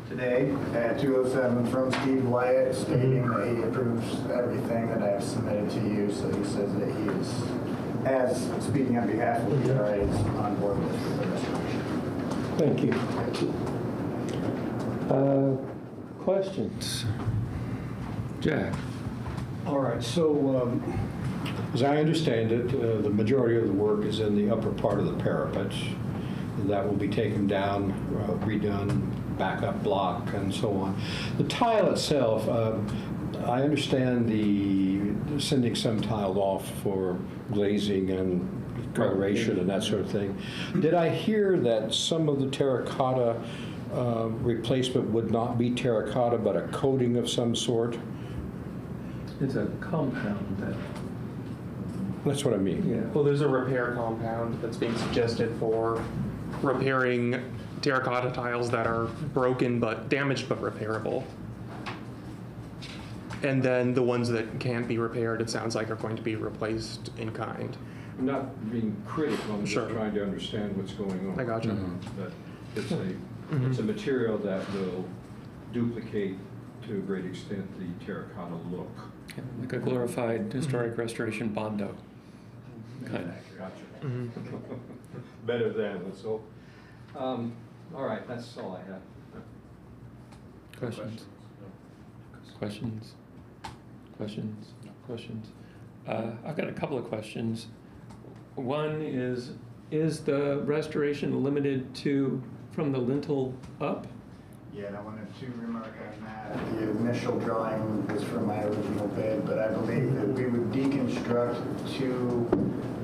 today at 2:07 from Steve Wyatt stating that he approves everything that I've submitted to you. So he says that he is, as speaking on behalf of ERA, is on board with the restoration. Thank you. Questions? Jack? All right, so as I understand it, the majority of the work is in the upper part of the parapet. That will be taken down, redone, backup block, and so on. The tile itself, I understand sending some tile off for glazing and coloration and that sort of thing. Did I hear that some of the terracotta replacement would not be terracotta, but a coating of some sort? It's a compound that. That's what I mean. Yeah. Well, there's a repair compound that's being suggested for repairing terracotta tiles that are broken but damaged but repairable. And then the ones that can't be repaired, it sounds like, are going to be replaced in kind. I'm not being critical, I'm Sure. just trying to understand what's going on. I gotcha. But it's a material that will duplicate to a great extent the terracotta look. Like a glorified historic restoration Bondo. Kind of. Gotcha. Better than, let's hope. All right, that's all I have. Questions? Questions? Questions? Questions? I've got a couple of questions. One is the restoration limited to from the lintel up? Yeah, and I wanted to remark on that. The initial drawing was from my original bid, but I believe that we would deconstruct to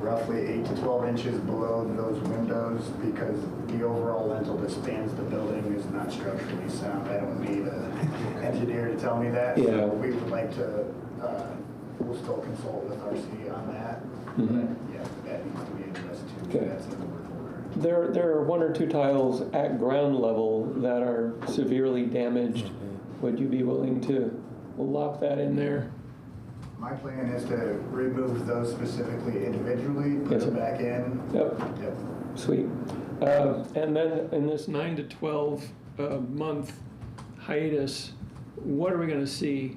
roughly 8 to 12 inches below those windows because the overall lintel that spans the building is not structurally sound. I don't need an engineer to tell me that. Yeah. So we would like to, we'll still consult with RC on that. But yeah, that needs to be addressed too. Okay. That's in the work order. There are one or two tiles at ground level that are severely damaged. Would you be willing to lock that in there? My plan is to remove those specifically individually, put Yes, them sir. back in. Yep. Yep. Sweet. And then in this 9 to 12 month hiatus, what are we going to see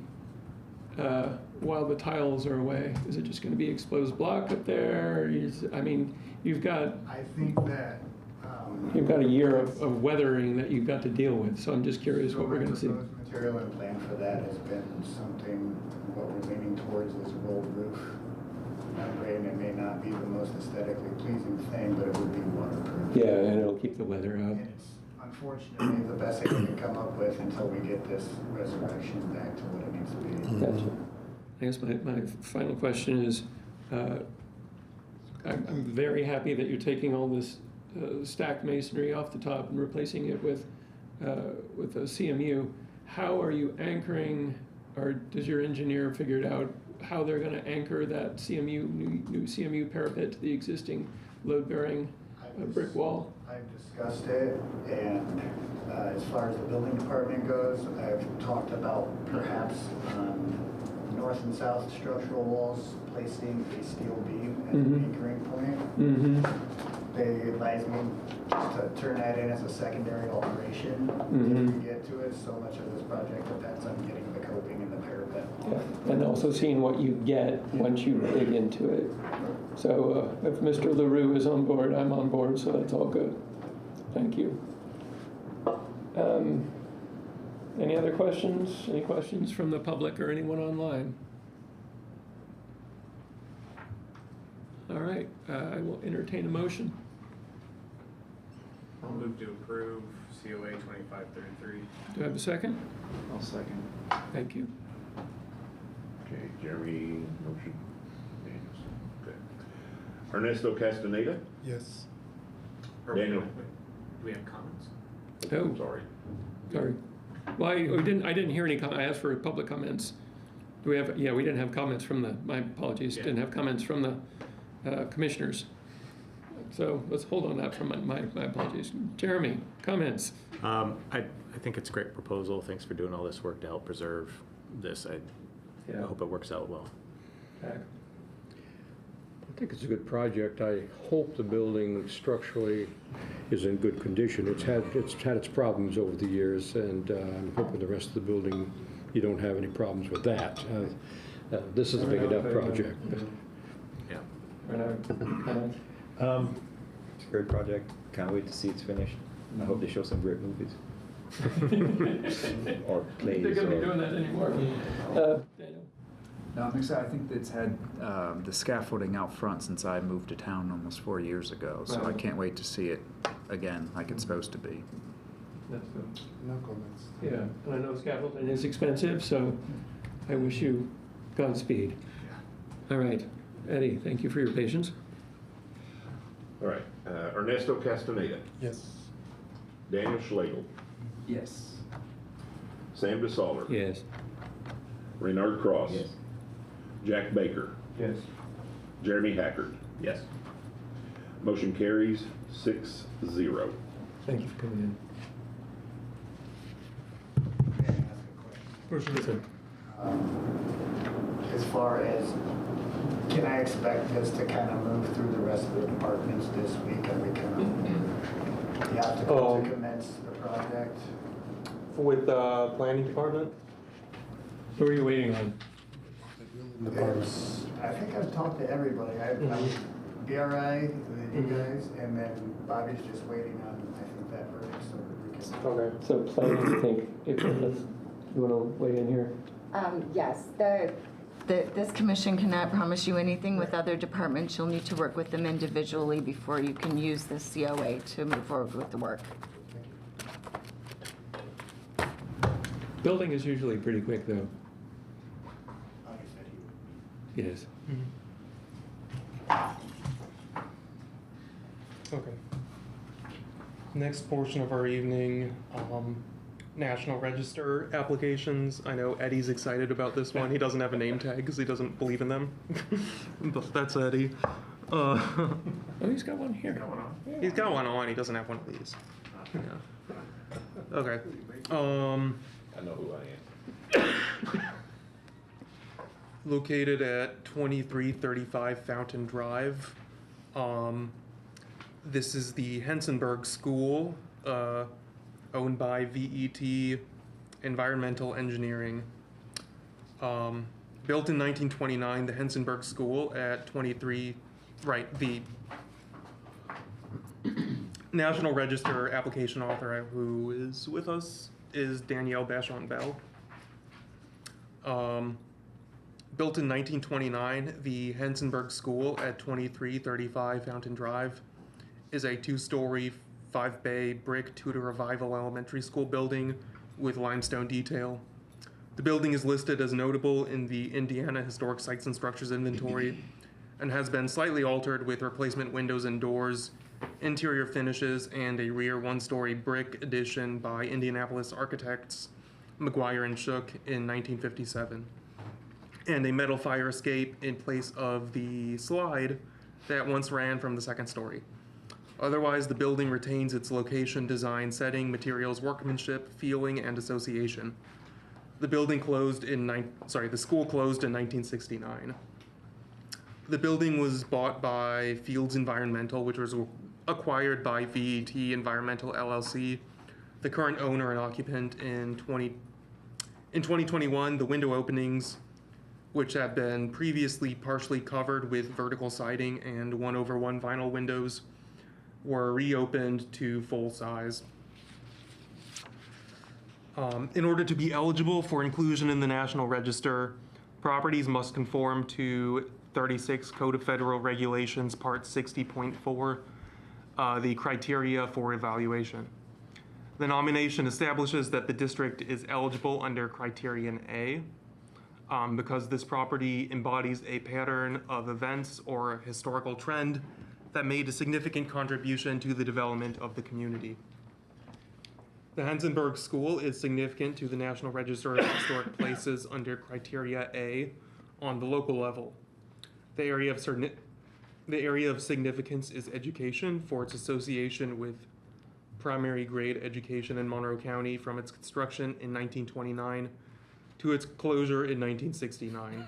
while the tiles are away? Is it just going to be exposed block up there? I mean, you've got I think that. a year of weathering that you've got to deal with. So I'm just curious what we're going to see. The proposed material and plan for that has been something, what we're leaning towards is rolled roof membrane. It may not be the most aesthetically pleasing thing, but it would be waterproof. Yeah, and it'll keep the weather out. And it's unfortunately the best thing we can come up with until we get this resurrection back to what it needs to be. Gotcha. I guess my final question is, I'm very happy that you're taking all this stacked masonry off the top and replacing it with a CMU. How are you anchoring, or does your engineer figure it out how they're going to anchor that CMU new CMU parapet to the existing load-bearing brick wall? I've discussed it, and as far as the building department goes, I've talked about perhaps north and south structural walls placing a steel beam as an anchoring point. They advised me just to turn that in as a secondary alteration if we get to it. So much of this project depends on getting the coping and the parapet. Yeah. And also seeing what you get once you dig into it. So if Mr. LaRue is on board, I'm on board, so that's all good. Thank you. Any other questions? Any questions from the public or anyone online? All right, I will entertain a motion. I'll move to approve COA 2533. Do I have a second? I'll second. Thank you. Okay, Jeremy, motion. Okay. Ernesto Castaneda? Yes. Daniel. Do we have comments? Oh. Sorry. Sorry. Well, I didn't hear any, I asked for public comments. Do we have, yeah, we didn't have comments from my apologies, didn't have comments from the commissioners. So let's hold on that from my apologies. Jeremy, comments? I think it's a great proposal. Thanks for doing all this work to help preserve this. I hope it works out well. I think it's a good project. I hope the building structurally is in good condition. It's had its problems over the years, and I'm hoping the rest of the building, you don't have any problems with that. This is a big enough project. Yeah. It's a great project. Can't wait to see it's finished. I hope they show some great movies. Or plays. They're going to be or- doing that anymore. Daniel? No, I'm excited. I think it's had the scaffolding out front since I moved to town almost 4 years ago. So I Right. can't wait to see it again like it's supposed to be. That's good. No comments. Yeah, and I know scaffolding is expensive, so I wish you Godspeed. All right, Eddie, thank you for your patience. All right, Ernesto Castaneda, Yes. Daniel Schlegel, Yes. Sam DeSaller, Yes. Reynard Cross, Yes. Jack Baker, Yes. Jeremy Hackard. Yes. Motion carries 6-0. Thank you for coming May I ask a question? in. Listen, As far as, can I expect this to kind of move through the rest of the departments this week? Are we kind of, you have to go to commence the project? With the planning department? who are you waiting on? It's, I think I've talked to everybody. BRI, you guys, and then Bobby's just waiting on, I think, that verdict so that we can. Okay. So planning, I think, if you want to weigh in here? Yes, this commission cannot promise you anything with other departments. You'll need to work with them individually before you can use the COA to move forward with the work. Building is usually pretty quick, though. Bobby said he would. Yes. Okay. Next portion of our evening, National Register applications. I know Eddie's excited about this one. He doesn't have a name tag because he doesn't believe in them. But that's Eddie. Oh, he's got one here. He's got one on. He doesn't have one of these. Yeah. Okay. I know who I am. Located at 2335 Fountain Drive. This is the Hensenberg School, owned by VET Environmental Engineering. Built in 1929, the Hensenberg School at 23, right, the National Register application author who is with us is Danielle Bachon-Bell. Built in 1929, the Hensenberg School at 2335 Fountain Drive is a 2-story, 5-bay brick Tudor Revival elementary school building with limestone detail. The building is listed as notable in the Indiana Historic Sites and Structures Inventory and has been slightly altered with replacement windows and doors, interior finishes, and a rear 1-story brick addition by Indianapolis architects McGuire and Shook in 1957, and a metal fire escape in place of the slide that once ran from the 2nd story. Otherwise, the building retains its location, design, setting, materials, workmanship, feeling, and association. The building closed in the school closed in 1969. The building was bought by Fields Environmental, which was acquired by VET Environmental LLC, the current owner and occupant in 2021. The window openings, which had been previously partially covered with vertical siding and 1/1 vinyl windows, were reopened to full size. In order to be eligible for inclusion in the National Register, properties must conform to 36 Code of Federal Regulations, Part 60.4, the criteria for evaluation. The nomination establishes that the district is eligible under Criterion A, because this property embodies a pattern of events or a historical trend that made a significant contribution to the development of the community. The Hensenberg School is significant to the National Register of Historic Places under Criteria A on the local level. The area of significance is education for its association with primary grade education in Monroe County from its construction in 1929 to its closure in 1969.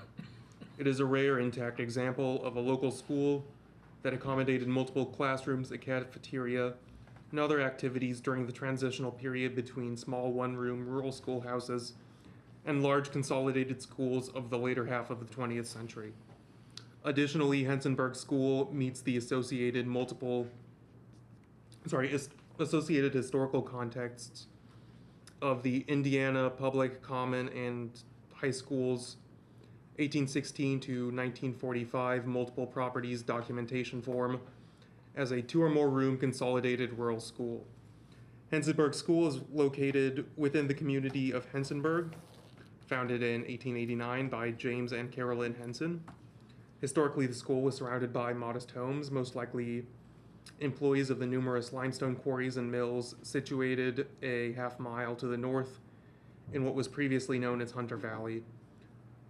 It is a rare intact example of a local school that accommodated multiple classrooms, a cafeteria, and other activities during the transitional period between small one-room rural schoolhouses and large consolidated schools of the later half of the 20th century. Additionally, Hensonburg School meets the associated historical contexts of the Indiana Public, Common, and High Schools 1816 to 1945 multiple properties documentation form as a 2 or more room consolidated rural school. Hensonburg School is located within the community of Hensonburg, founded in 1889 by James and Carolyn Henson. Historically, the school was surrounded by modest homes, most likely employees of the numerous limestone quarries and mills situated a half-mile to the north in what was previously known as Hunter Valley.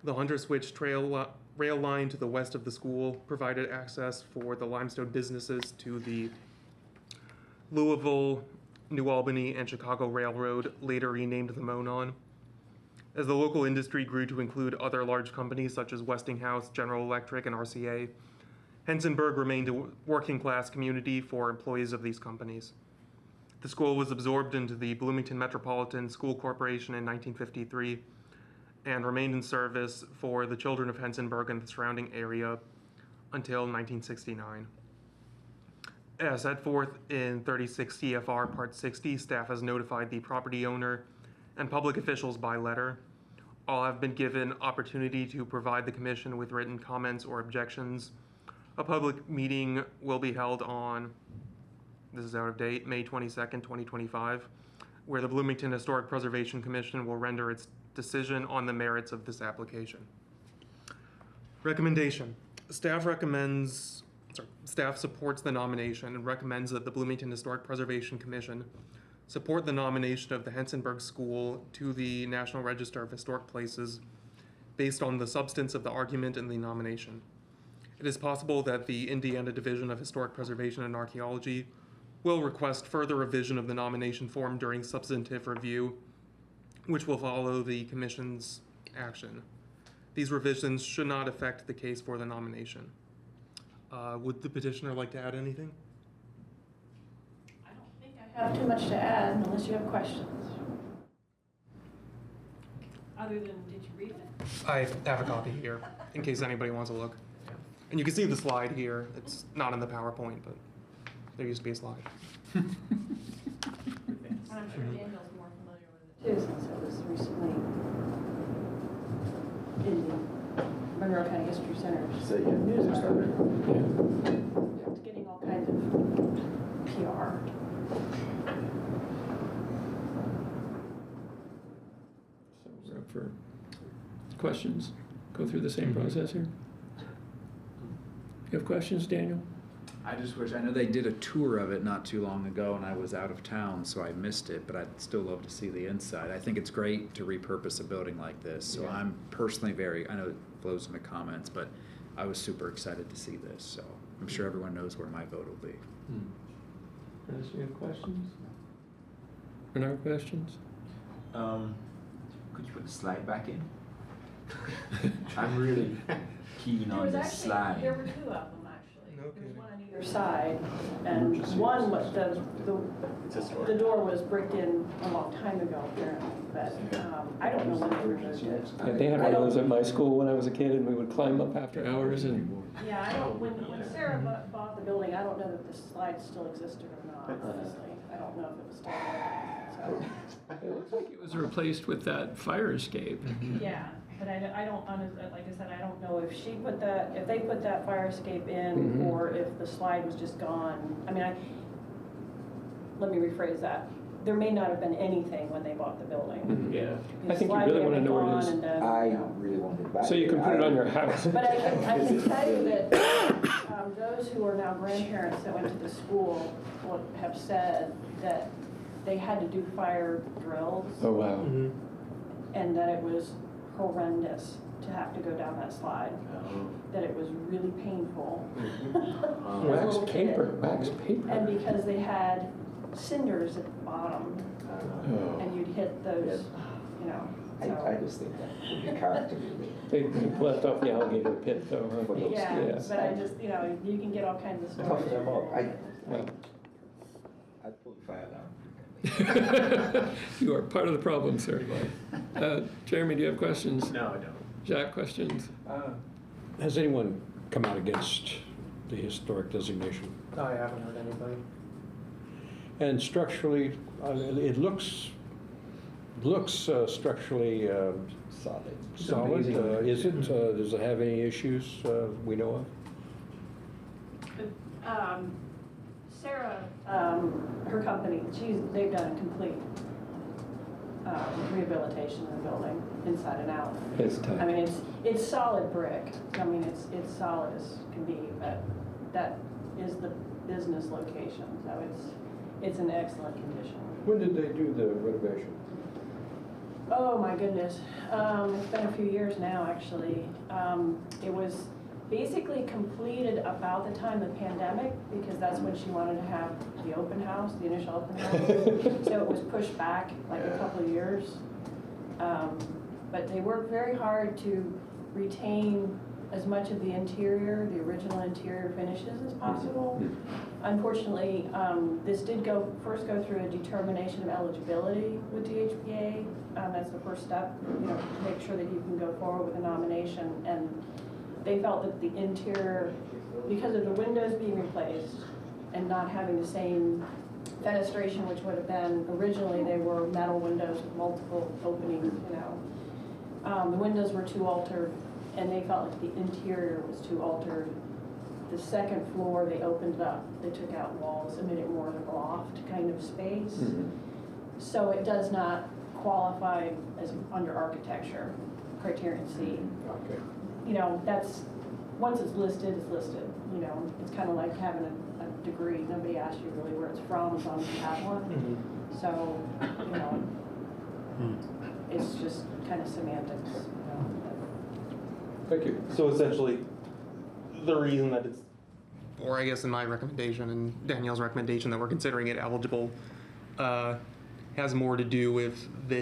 The Hunter Switch rail line to the west of the school provided access for the limestone businesses to the Louisville, New Albany, and Chicago Railroad, later renamed the Monon. As the local industry grew to include other large companies such as Westinghouse, General Electric, and RCA, Hensonburg remained a working-class community for employees of these companies. The school was absorbed into the Bloomington Metropolitan School Corporation in 1953 and remained in service for the children of Hensonburg and the surrounding area until 1969. As set forth in 36 CFR Part 60, staff has notified the property owner and public officials by letter. All have been given opportunity to provide the commission with written comments or objections. A public meeting will be held on, this is out of date, May 22nd, 2025, where the Bloomington Historic Preservation Commission will render its decision on the merits of this application. Recommendation. Staff supports the nomination and recommends that the Bloomington Historic Preservation Commission support the nomination of the Hensonburg School to the National Register of Historic Places based on the substance of the argument in the nomination. It is possible that the Indiana Division of Historic Preservation and Archaeology will request further revision of the nomination form during substantive review, which will follow the Commission's action. These revisions should not affect the case for the nomination. Would the petitioner like to add anything? I don't think I have too much to add unless you have questions. Other than, did you read it? I have a copy here, in case anybody wants to look. And you can see the slide here. It's not in the PowerPoint, but there used to be a slide. And I'm sure Daniel's more familiar with it too, since it was recently in the Monroe County History Center. So you have music started. It's getting all kinds of PR. So we're up for questions. Go through the same process here. You have questions, Daniel? I just wish, I know they did a tour of it not too long ago and I was out of town, so I missed it, but I'd still love to see the inside. I think it's great to repurpose a building like this, so I'm personally I know it blows my comments, but I was super excited to see this, so I'm sure everyone knows where my vote will be. Unless you have questions? No questions? Could you put the slide back in? I'm really keen on this slide. There were two of them, actually. There was one on either side, and one was the door was bricked in a long time ago, apparently, but I don't know when they removed it. Yeah, they had one of those at my school when I was a kid, and we would climb up after hours and. Yeah, I don't, when Sarah bought the building, I don't know that the slide still existed or not, honestly. I don't know if it was still there, so. It looks like it was replaced with that fire escape. Yeah, but I don't, honestly, like I said, I don't know if if they put that fire escape in, or if the slide was just gone. I mean, let me rephrase that. There may not have been anything when they bought the building. Yeah, I think you really want to know where it is. I really want it back. So you can put it on your house. But I can tell you that those who are now grandparents that went to the school have said that they had to do fire drills. Oh, wow. And that it was horrendous to have to go down that slide. That it was really painful. Wax paper. And because they had cinders at the bottom, and you'd hit those, I just think that would be character building. They left off the alligator pit though, huh? Yeah, but I just, you can get all kinds of stories. I'd pull the fire alarm. You are part of the problem, sir. Jeremy, do you have questions? No, I don't. Jack, questions? Has anyone come out against the historic designation? I haven't heard anybody. And structurally, it looks structurally Solid. solid. Is it? Does it have any issues we know of? Sarah, her company, they've done a complete rehabilitation of the building, inside and out. It's tough. I mean, it's solid brick. I mean, it's solid as can be, but that is the business location, so it's in excellent condition. When did they do the renovation? Oh, my goodness. It's been a few years now, actually. It was basically completed about the time of the pandemic, because that's when she wanted to have the open house, the initial open house. So it was pushed back like a couple of years. But they worked very hard to retain as much of the interior, the original interior finishes as possible. Unfortunately, this did first go through a determination of eligibility with DHPA. That's the first step, to make sure that you can go forward with a nomination. And they felt that the interior, because of the windows being replaced and not having the same fenestration, which would have been, originally they were metal windows with multiple openings, the windows were too altered, and they felt like the interior was too altered. The second floor, they opened up, they took out walls and made it more of a loft kind of space. So it does not qualify as under architecture, criterion C. Okay. That's, once it's listed, it's listed. It's kind of like having a degree. Nobody asks you really where it's from as long as you have one. So, it's just kind of semantics. Thank you. So essentially, the reason that it's, or I guess in my recommendation and Danielle's recommendation that we're considering it eligible, has more to do with the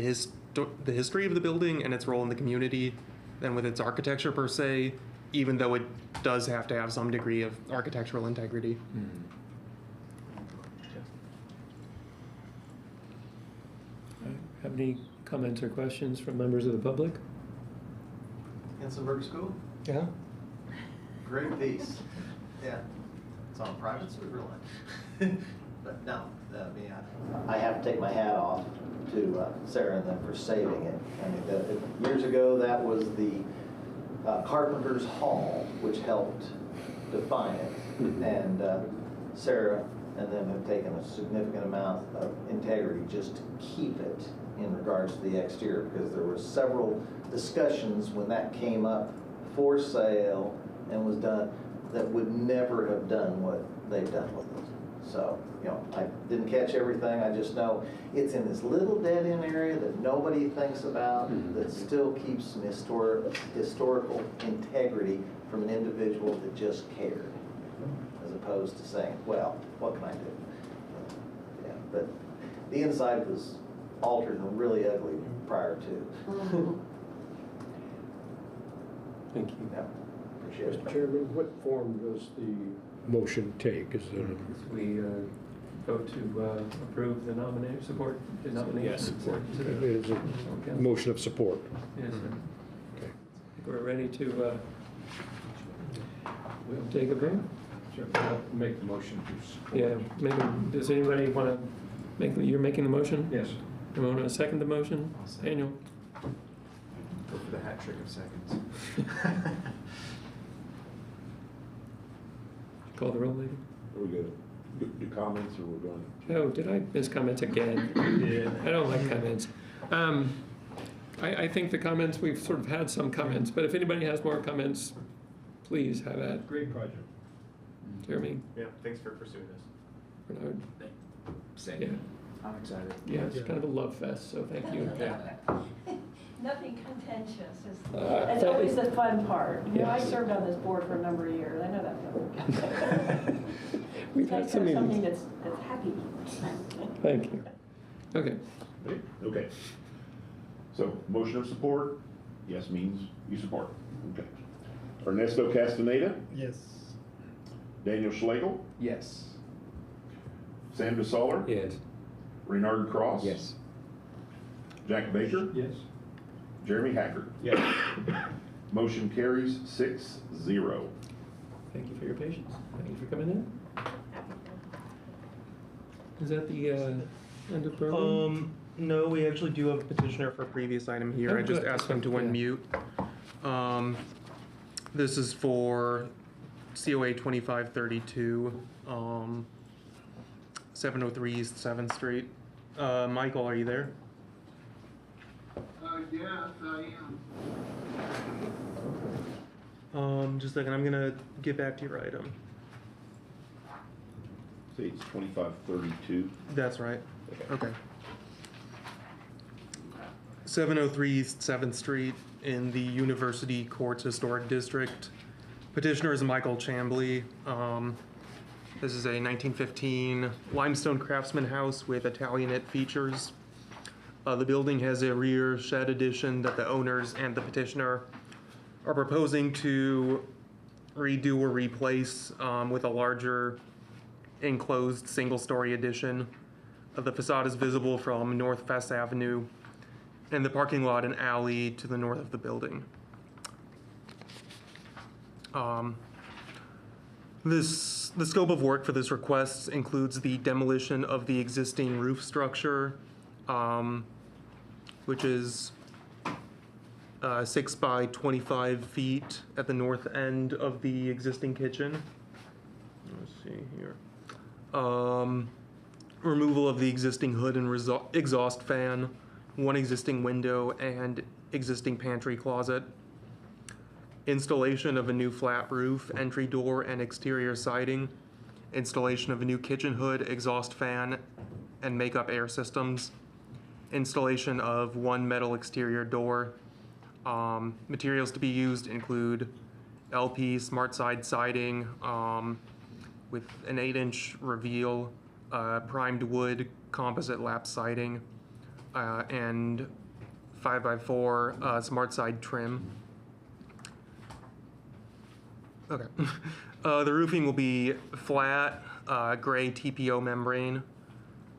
history of the building and its role in the community than with its architecture per se, even though it does have to have some degree of architectural integrity. Have any comments or questions from members of the public? Hinsenburg School, Yeah. great piece. Yeah, it's on private sewer line. But no, I have to take my hat off to Sarah and them for saving it. I mean, years ago, that was the Carpenter's Hall, which helped define it. And Sarah and them have taken a significant amount of integrity just to keep it in regards to the exterior, because there were several discussions when that came up for sale and was done that would never have done what they've done with it. So, I didn't catch everything. I just know it's in this little dead-end area that nobody thinks about, that still keeps some historical integrity from an individual that just cared, as opposed to saying, well, what can I do? Yeah, but the inside was altered and really ugly prior to. Thank you. Yeah, appreciate it. Mr. Chairman, what form does the motion take? Is it We vote to approve the nomination, support the nomination? Yes. It is a motion of support? Yes, sir. Okay. I think we're ready to take a vote? Sure. Make the motion to support. Yeah, maybe, does anybody want to make, you're making the motion? Yes. You want to second the motion? I'll second. Daniel? Go for the hat trick of seconds. Call the roll, lady? Are we good? Do comments or we're going? Oh, did I miss comments again? I don't like comments. I think the comments, we've sort of had some comments, but if anybody has more comments, please have at. Great project. Jeremy, Yeah, thanks for pursuing this. Bernard. Same. Yeah, I'm excited. yeah, it's kind of a love fest, so thank you. Nothing contentious. Uh, It's always the fun part. I Yes. served on this board for a number of years. I know that feeling. We've It's had nice to some have something meetings. that's happy. Thank you. Okay. Okay. So motion of support, yes means you support. Okay. Ernesto Castaneda, Yes. Daniel Schlegel, Yes. Sandra Soller, Yes. Reynard Cross. Yes. Jack Baker, Yes. Jeremy Hacker. Yes. Motion carries 6-0. Thank you for your patience. Thank you for coming in. Is that the end of program? No, we actually do have a petitioner for a previous item here. Oh, I just good. asked him to Yeah. unmute. This is for COA 2532, 703 East 7th Street. Michael, are you there? Yes, I am. Just a second, I'm gonna get back to your item. See, it's 2532. That's right. Okay. 703 East 7th Street in the University Courts Historic District. Petitioner is Michael Chambly. This is a 1915 limestone craftsman house with Italianate features. The building has a rear shed addition that the owners and the petitioner are proposing to redo or replace with a larger enclosed single-story addition. The facade is visible from North Fess Avenue and the parking lot and alley to the north of the building. The scope of work for this request includes the demolition of the existing roof structure, which is 6 by 25 feet at the north end of the existing kitchen. Let's see here. Removal of the existing hood and exhaust fan, one existing window and existing pantry closet. Installation of a new flat roof, entry door and exterior siding. Installation of a new kitchen hood, exhaust fan, and makeup air systems. Installation of one metal exterior door. Materials to be used include LP smart side siding with an 8-inch reveal, primed wood composite lap siding, and 5x4 smart side trim. Okay. The roofing will be flat, gray TPO membrane.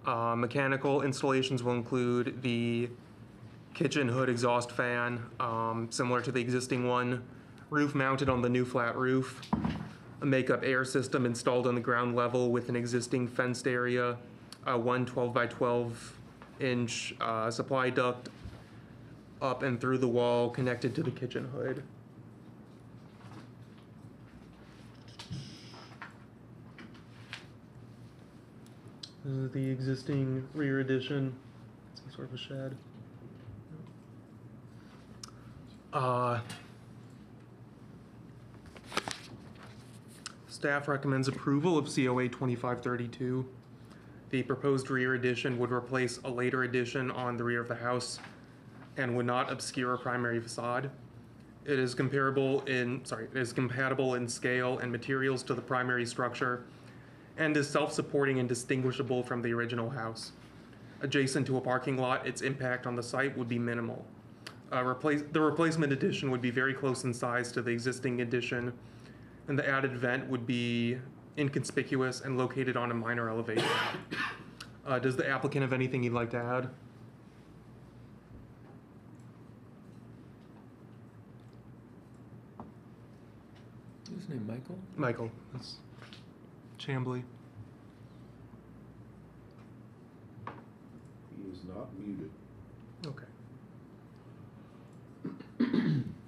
Mechanical installations will include the kitchen hood exhaust fan, similar to the existing one, roof mounted on the new flat roof, a makeup air system installed on the ground level with an existing fenced area, one 12 by 12 inch supply duct up and through the wall connected to the kitchen hood. This is the existing rear addition, some sort of a shed. Staff recommends approval of COA 2532. The proposed rear addition would replace a later addition on the rear of the house and would not obscure a primary facade. It is compatible in scale and materials to the primary structure and is self-supporting and distinguishable from the original house. Adjacent to a parking lot, its impact on the site would be minimal. The replacement addition would be very close in size to the existing addition, and the added vent would be inconspicuous and located on a minor elevation. Does the applicant have anything you'd like to add? His name Michael? Michael, that's Chambly. He is not muted. Okay.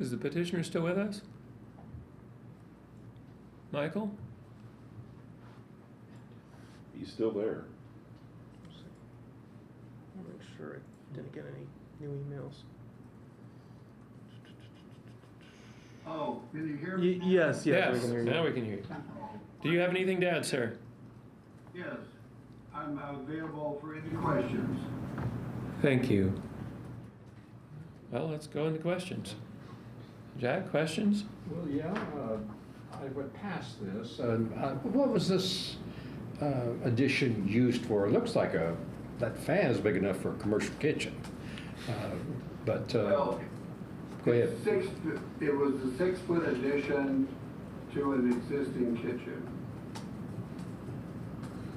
Is the petitioner still with us? Michael? He's still there. I'll make sure I didn't get any new emails. Oh, can you hear me? Yes, Yes, we can hear you. now we can hear you. Do you have anything to add, sir? Yes, I'm available for any questions. Thank you. Well, let's go into questions. Jack, questions? Well, yeah, I went past this. What was this addition used for? It looks like that fan is big enough for a commercial kitchen. But, Well, go ahead. It was a 6-foot addition to an existing kitchen.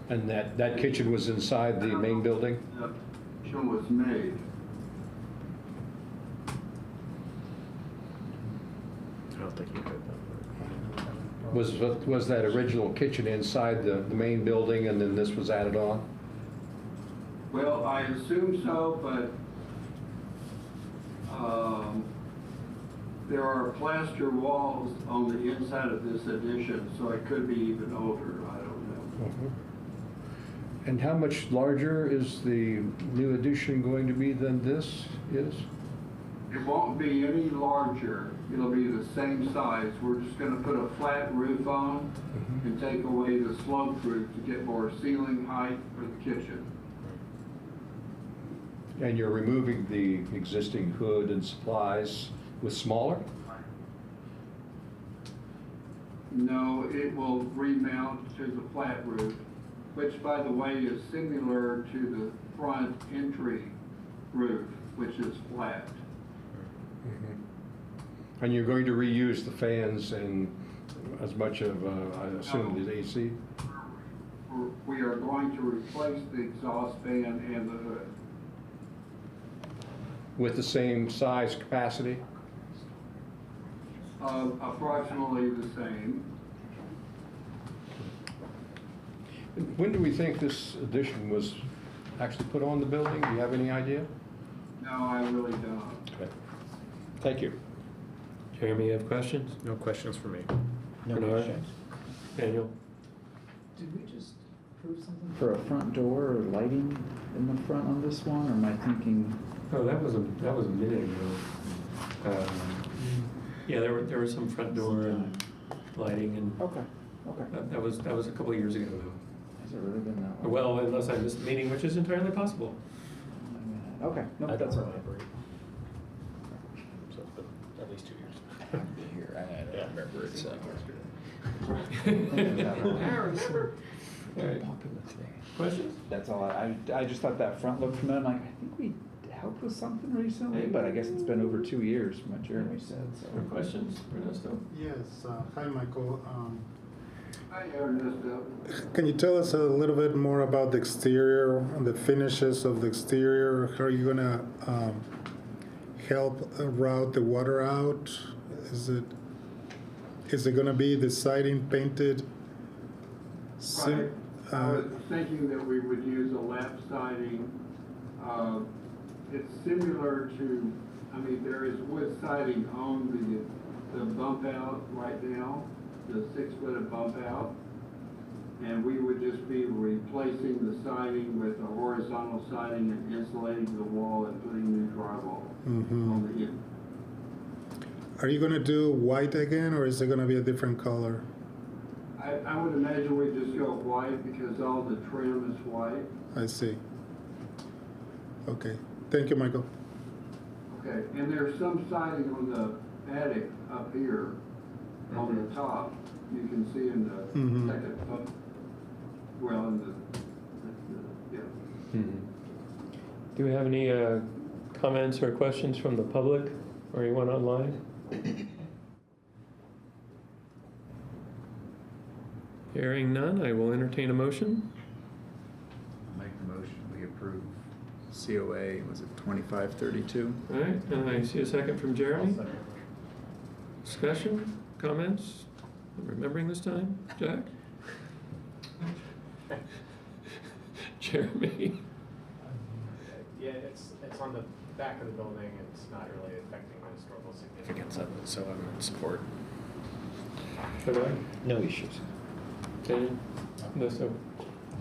And that kitchen was inside the main building? The kitchen was made. I don't think you could. Was that original kitchen inside the main building and then this was added on? Well, I assume so, but there are plaster walls on the inside of this addition, so it could be even older, I don't know. And how much larger is the new addition going to be than this is? It won't be any larger, it'll be the same size. We're just gonna put a flat roof on and take away the sloped roof to get more ceiling height for the kitchen. And you're removing the existing hood and supplies with smaller? No, it will remount to the flat roof, which by the way is similar to the front entry roof, which is flat. And you're going to reuse the fans and as much of, I assume, the AC? We are going to replace the exhaust fan and the hood. With the same size capacity? Approximately the same. When do we think this addition was actually put on the building? Do you have any idea? No, I really don't. Okay. Thank you. Jeremy, you have questions? No questions for me. Bernard? Daniel? Did we just approve something for a front door or lighting in the front on this one, or am I thinking? Oh, that was a minute ago. Yeah, there was some front door and lighting and. Okay. That was a couple of years ago though. Has it really been that long? Well, unless I missed the meeting, which is entirely possible. Okay, no, that's all right. So it's been at least 2 years. Here, I don't remember it, so. All right. Questions? That's all. I just thought that front looked familiar. I'm like, I think we helped with something recently, but I guess it's been over 2 years from what Jeremy said. So. Questions, Ernesto? Yes, hi, Michael. Hi, Ernesto. Can you tell us a little bit more about the exterior, the finishes of the exterior? How are you gonna help route the water out? Is it gonna be the siding painted? Right. I was thinking that we would use a lap siding. It's similar to, I mean, there is wood siding on the bump out right now, the 6-foot bump out. And we would just be replacing the siding with a horizontal siding and insulating the wall and putting new drywall on the end. Are you gonna do white again, or is it gonna be a different color? I would imagine we just go white because all the trim is white. I see. Okay, thank you, Michael. Okay, and there's some siding on the attic up here on the top. You can see in the second, well, in the yeah. Do we have any comments or questions from the public or anyone online? Hearing none, I will entertain a motion. Make the motion, we approve COA, was it 2532? All right, and I see a second from Jeremy. Discussion, comments? Remembering this time, Jack? Jeremy? Yeah, it's on the back of the building, it's not really affecting the historical significance of it, so I would support. Bernard? No issues. Daniel? No, so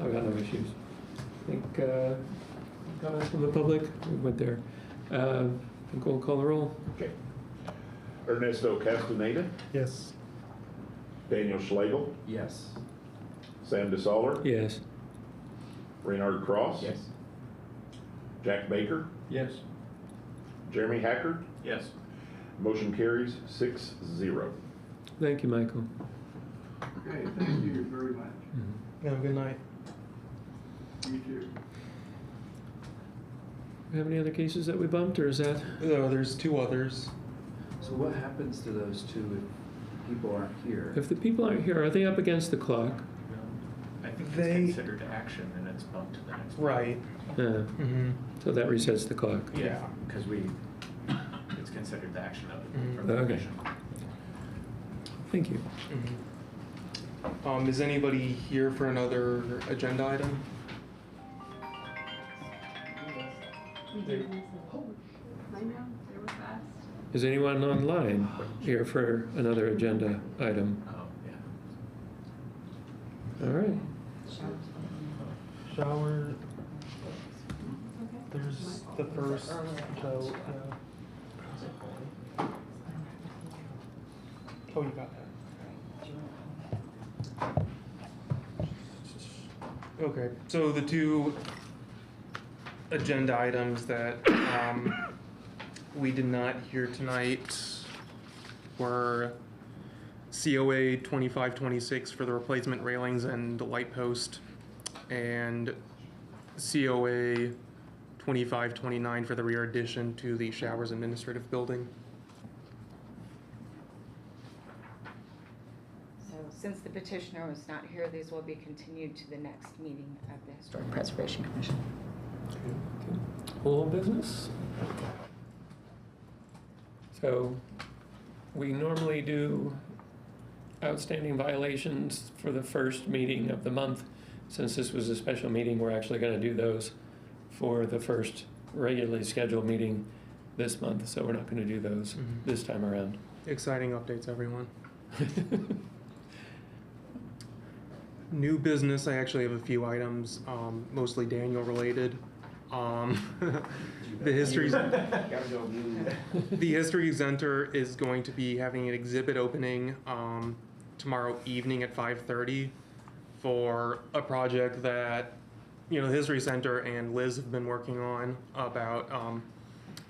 I've got no issues. I think comments from the public, we went there. I think we'll call the roll. Okay. Ernesto Castaneda, Yes. Daniel Schlegel, Yes. Sam DeSaller, Yes. Reynard Cross. Yes. Jack Baker, Yes. Jeremy Hacker. Yes. Motion carries 6-0. Thank you, Michael. Okay, thank you very much. Have a good night. You too. Have any other cases that we bumped, or is that? There's 2 others. So what happens to those two if people aren't here? If the people aren't here, are they up against the clock? I think They- it's considered action and it's bumped to the next. Right. Yeah. Mm-hmm. So that resets the clock. Yeah, because it's considered the action of it Mhm. from the Okay. commission. Thank you. Is anybody here for another agenda item? Is anyone online here for another agenda item? Oh, yeah. All right. Shower. There's the first vote. Oh, you got that. Okay, so the 2 agenda items that we did not hear tonight were COA 2526 for the replacement railings and the light post, and COA 2529 for the rear addition to the showers administrative building. So since the petitioner was not here, these will be continued to the next meeting of the Historic Preservation Commission. Whole business? So we normally do outstanding violations for the first meeting of the month. Since this was a special meeting, we're actually going to do those for the first regularly scheduled meeting this month. So we're not going to do those this time around. Exciting updates, everyone. New business, I actually have a few items, mostly Daniel related. The History Center is going to be having an exhibit opening tomorrow evening at 5:30 for a project that, the History Center and Liz have been working on about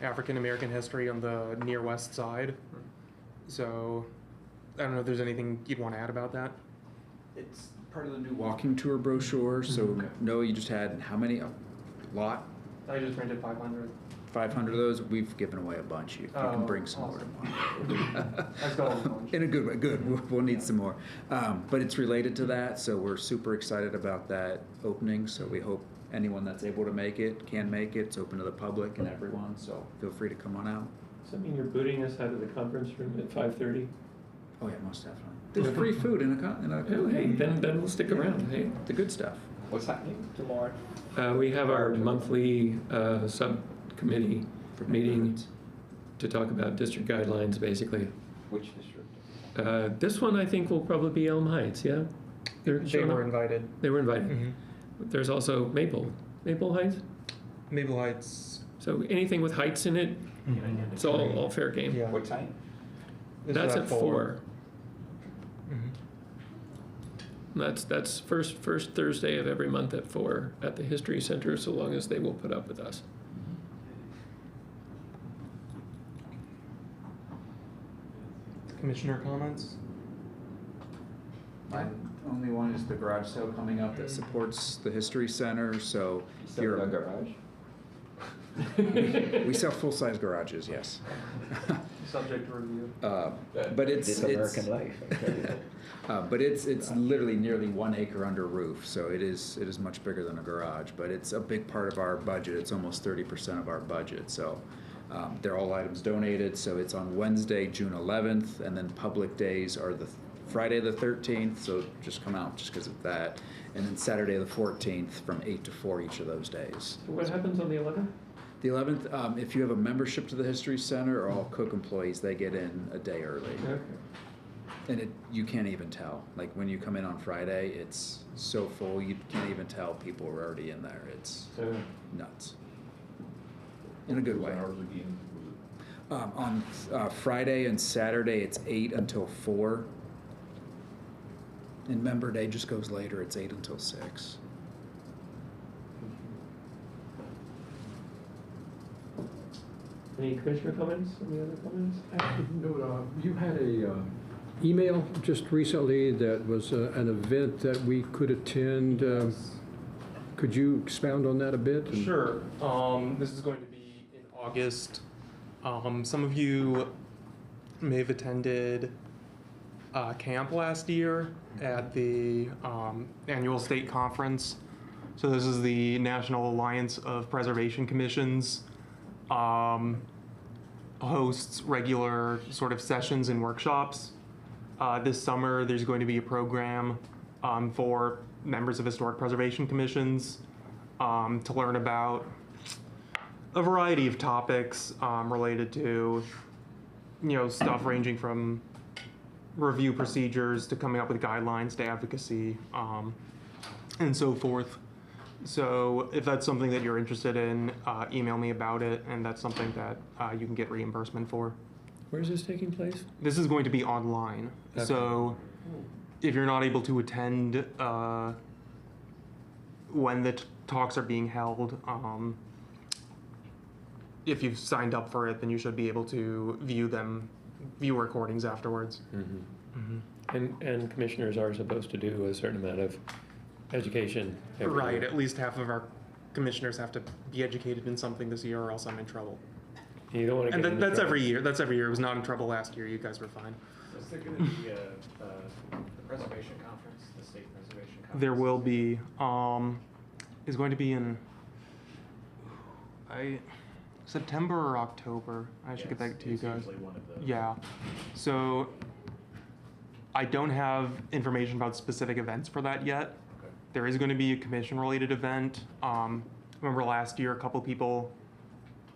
African American history on the near west side. So I don't know if there's anything you'd want to add about that. It's part of the new walking tour brochure, so no, you just had how many? A lot? I just rented 500. 500 of those? We've given away a bunch. You can bring some more tomorrow. I stole a bunch. In a good way, good. We'll need some more. But it's related to that, so we're super excited about that opening. So we hope anyone that's able to make it can make it. It's open to the public and everyone, so feel free to come on out. Does that mean you're booting us out of the conference room at 5:30? Oh yeah, most definitely. There's free food in a Oh, hey, then we'll stick around. Hey, the good stuff. What's happening tomorrow? we have our monthly subcommittee meeting to talk about district guidelines, basically. Which district? This one, I think, will probably be Elm Heights. Yeah, They showing were up. invited. They were invited. Mhm. There's also Maple Heights. Maple Heights. So anything with heights in it, it's all fair game. Yeah. What time? That's at 4. Mhm. That's first Thursday of every month at 4 at the History Center, so long as they will put up with us. Commissioner comments? My only one is the garage sale coming up that supports the History Center, so if you're a garage? we sell full-size garages, yes. Subject to review. But it's This American life. but it's literally nearly 1 acre under roof, so it is much bigger than a garage. But it's a big part of our budget. It's almost 30% of our budget. So they're all items donated. So it's on Wednesday, June 11th, and then public days are the Friday the 13th. So just come out just because of that, and then Saturday the 14th from 8 to 4 each of those days. So what happens on the 11th? The 11th, if you have a membership to the History Center or all Cook employees, they get in a day early. Okay. And you can't even tell. Like when you come in on Friday, it's so full, you can't even tell people are already in there. It's nuts. In a good way. On Friday and Saturday, it's 8 until 4. And Member Day just goes later. It's 8 until 6. Any commissioner comments? Any other comments? No, you had a email just recently that was an event that we could attend. Could you expound on that a bit? Sure. This is going to be in August. Some of you may have attended camp last year at the annual state conference. So this is the National Alliance of Preservation Commissions. Hosts regular sort of sessions and workshops. This summer, there's going to be a program for members of historic preservation commissions to learn about a variety of topics related to, stuff ranging from review procedures to coming up with guidelines to advocacy and so forth. So if that's something that you're interested in, email me about it, and that's something that you can get reimbursement for. Where is this taking place? This is going to be online. Okay. So if you're not able to attend when the talks are being held, if you've signed up for it, then you should be able to view recordings afterwards. And commissioners are supposed to do a certain amount of education every Right, year. at least half of our commissioners have to be educated in something this year, or else I'm in trouble. You don't want to And get into that's trouble. every year. That's every year. I was not in trouble last year. You guys were fine. Is there going to be the preservation conference, the state preservation conference? There will be. Is going to be in September or October. I should get that to you guys. Usually one of those. Yeah. So I don't have information about specific events for that yet. Okay. There is going to be a commission-related event. Remember last year, a couple people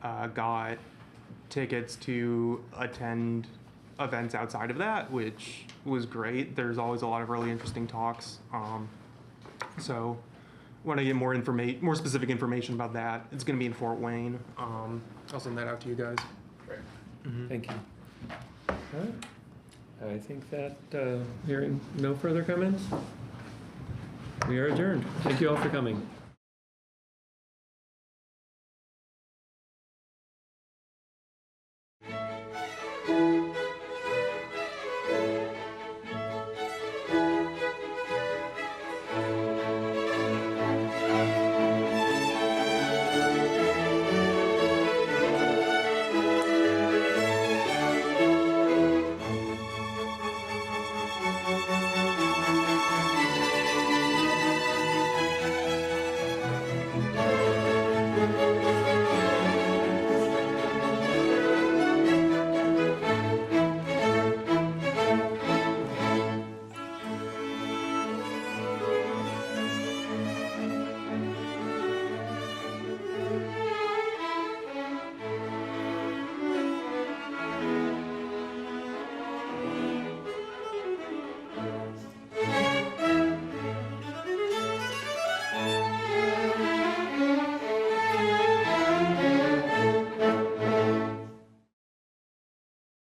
got tickets to attend events outside of that, which was great. There's always a lot of really interesting talks. So when I get more specific information about that, it's going to be in Fort Wayne. I'll send that out to you guys. Great. Thank you. All right. I think that, hearing no further comments, we are adjourned. Thank you all for coming.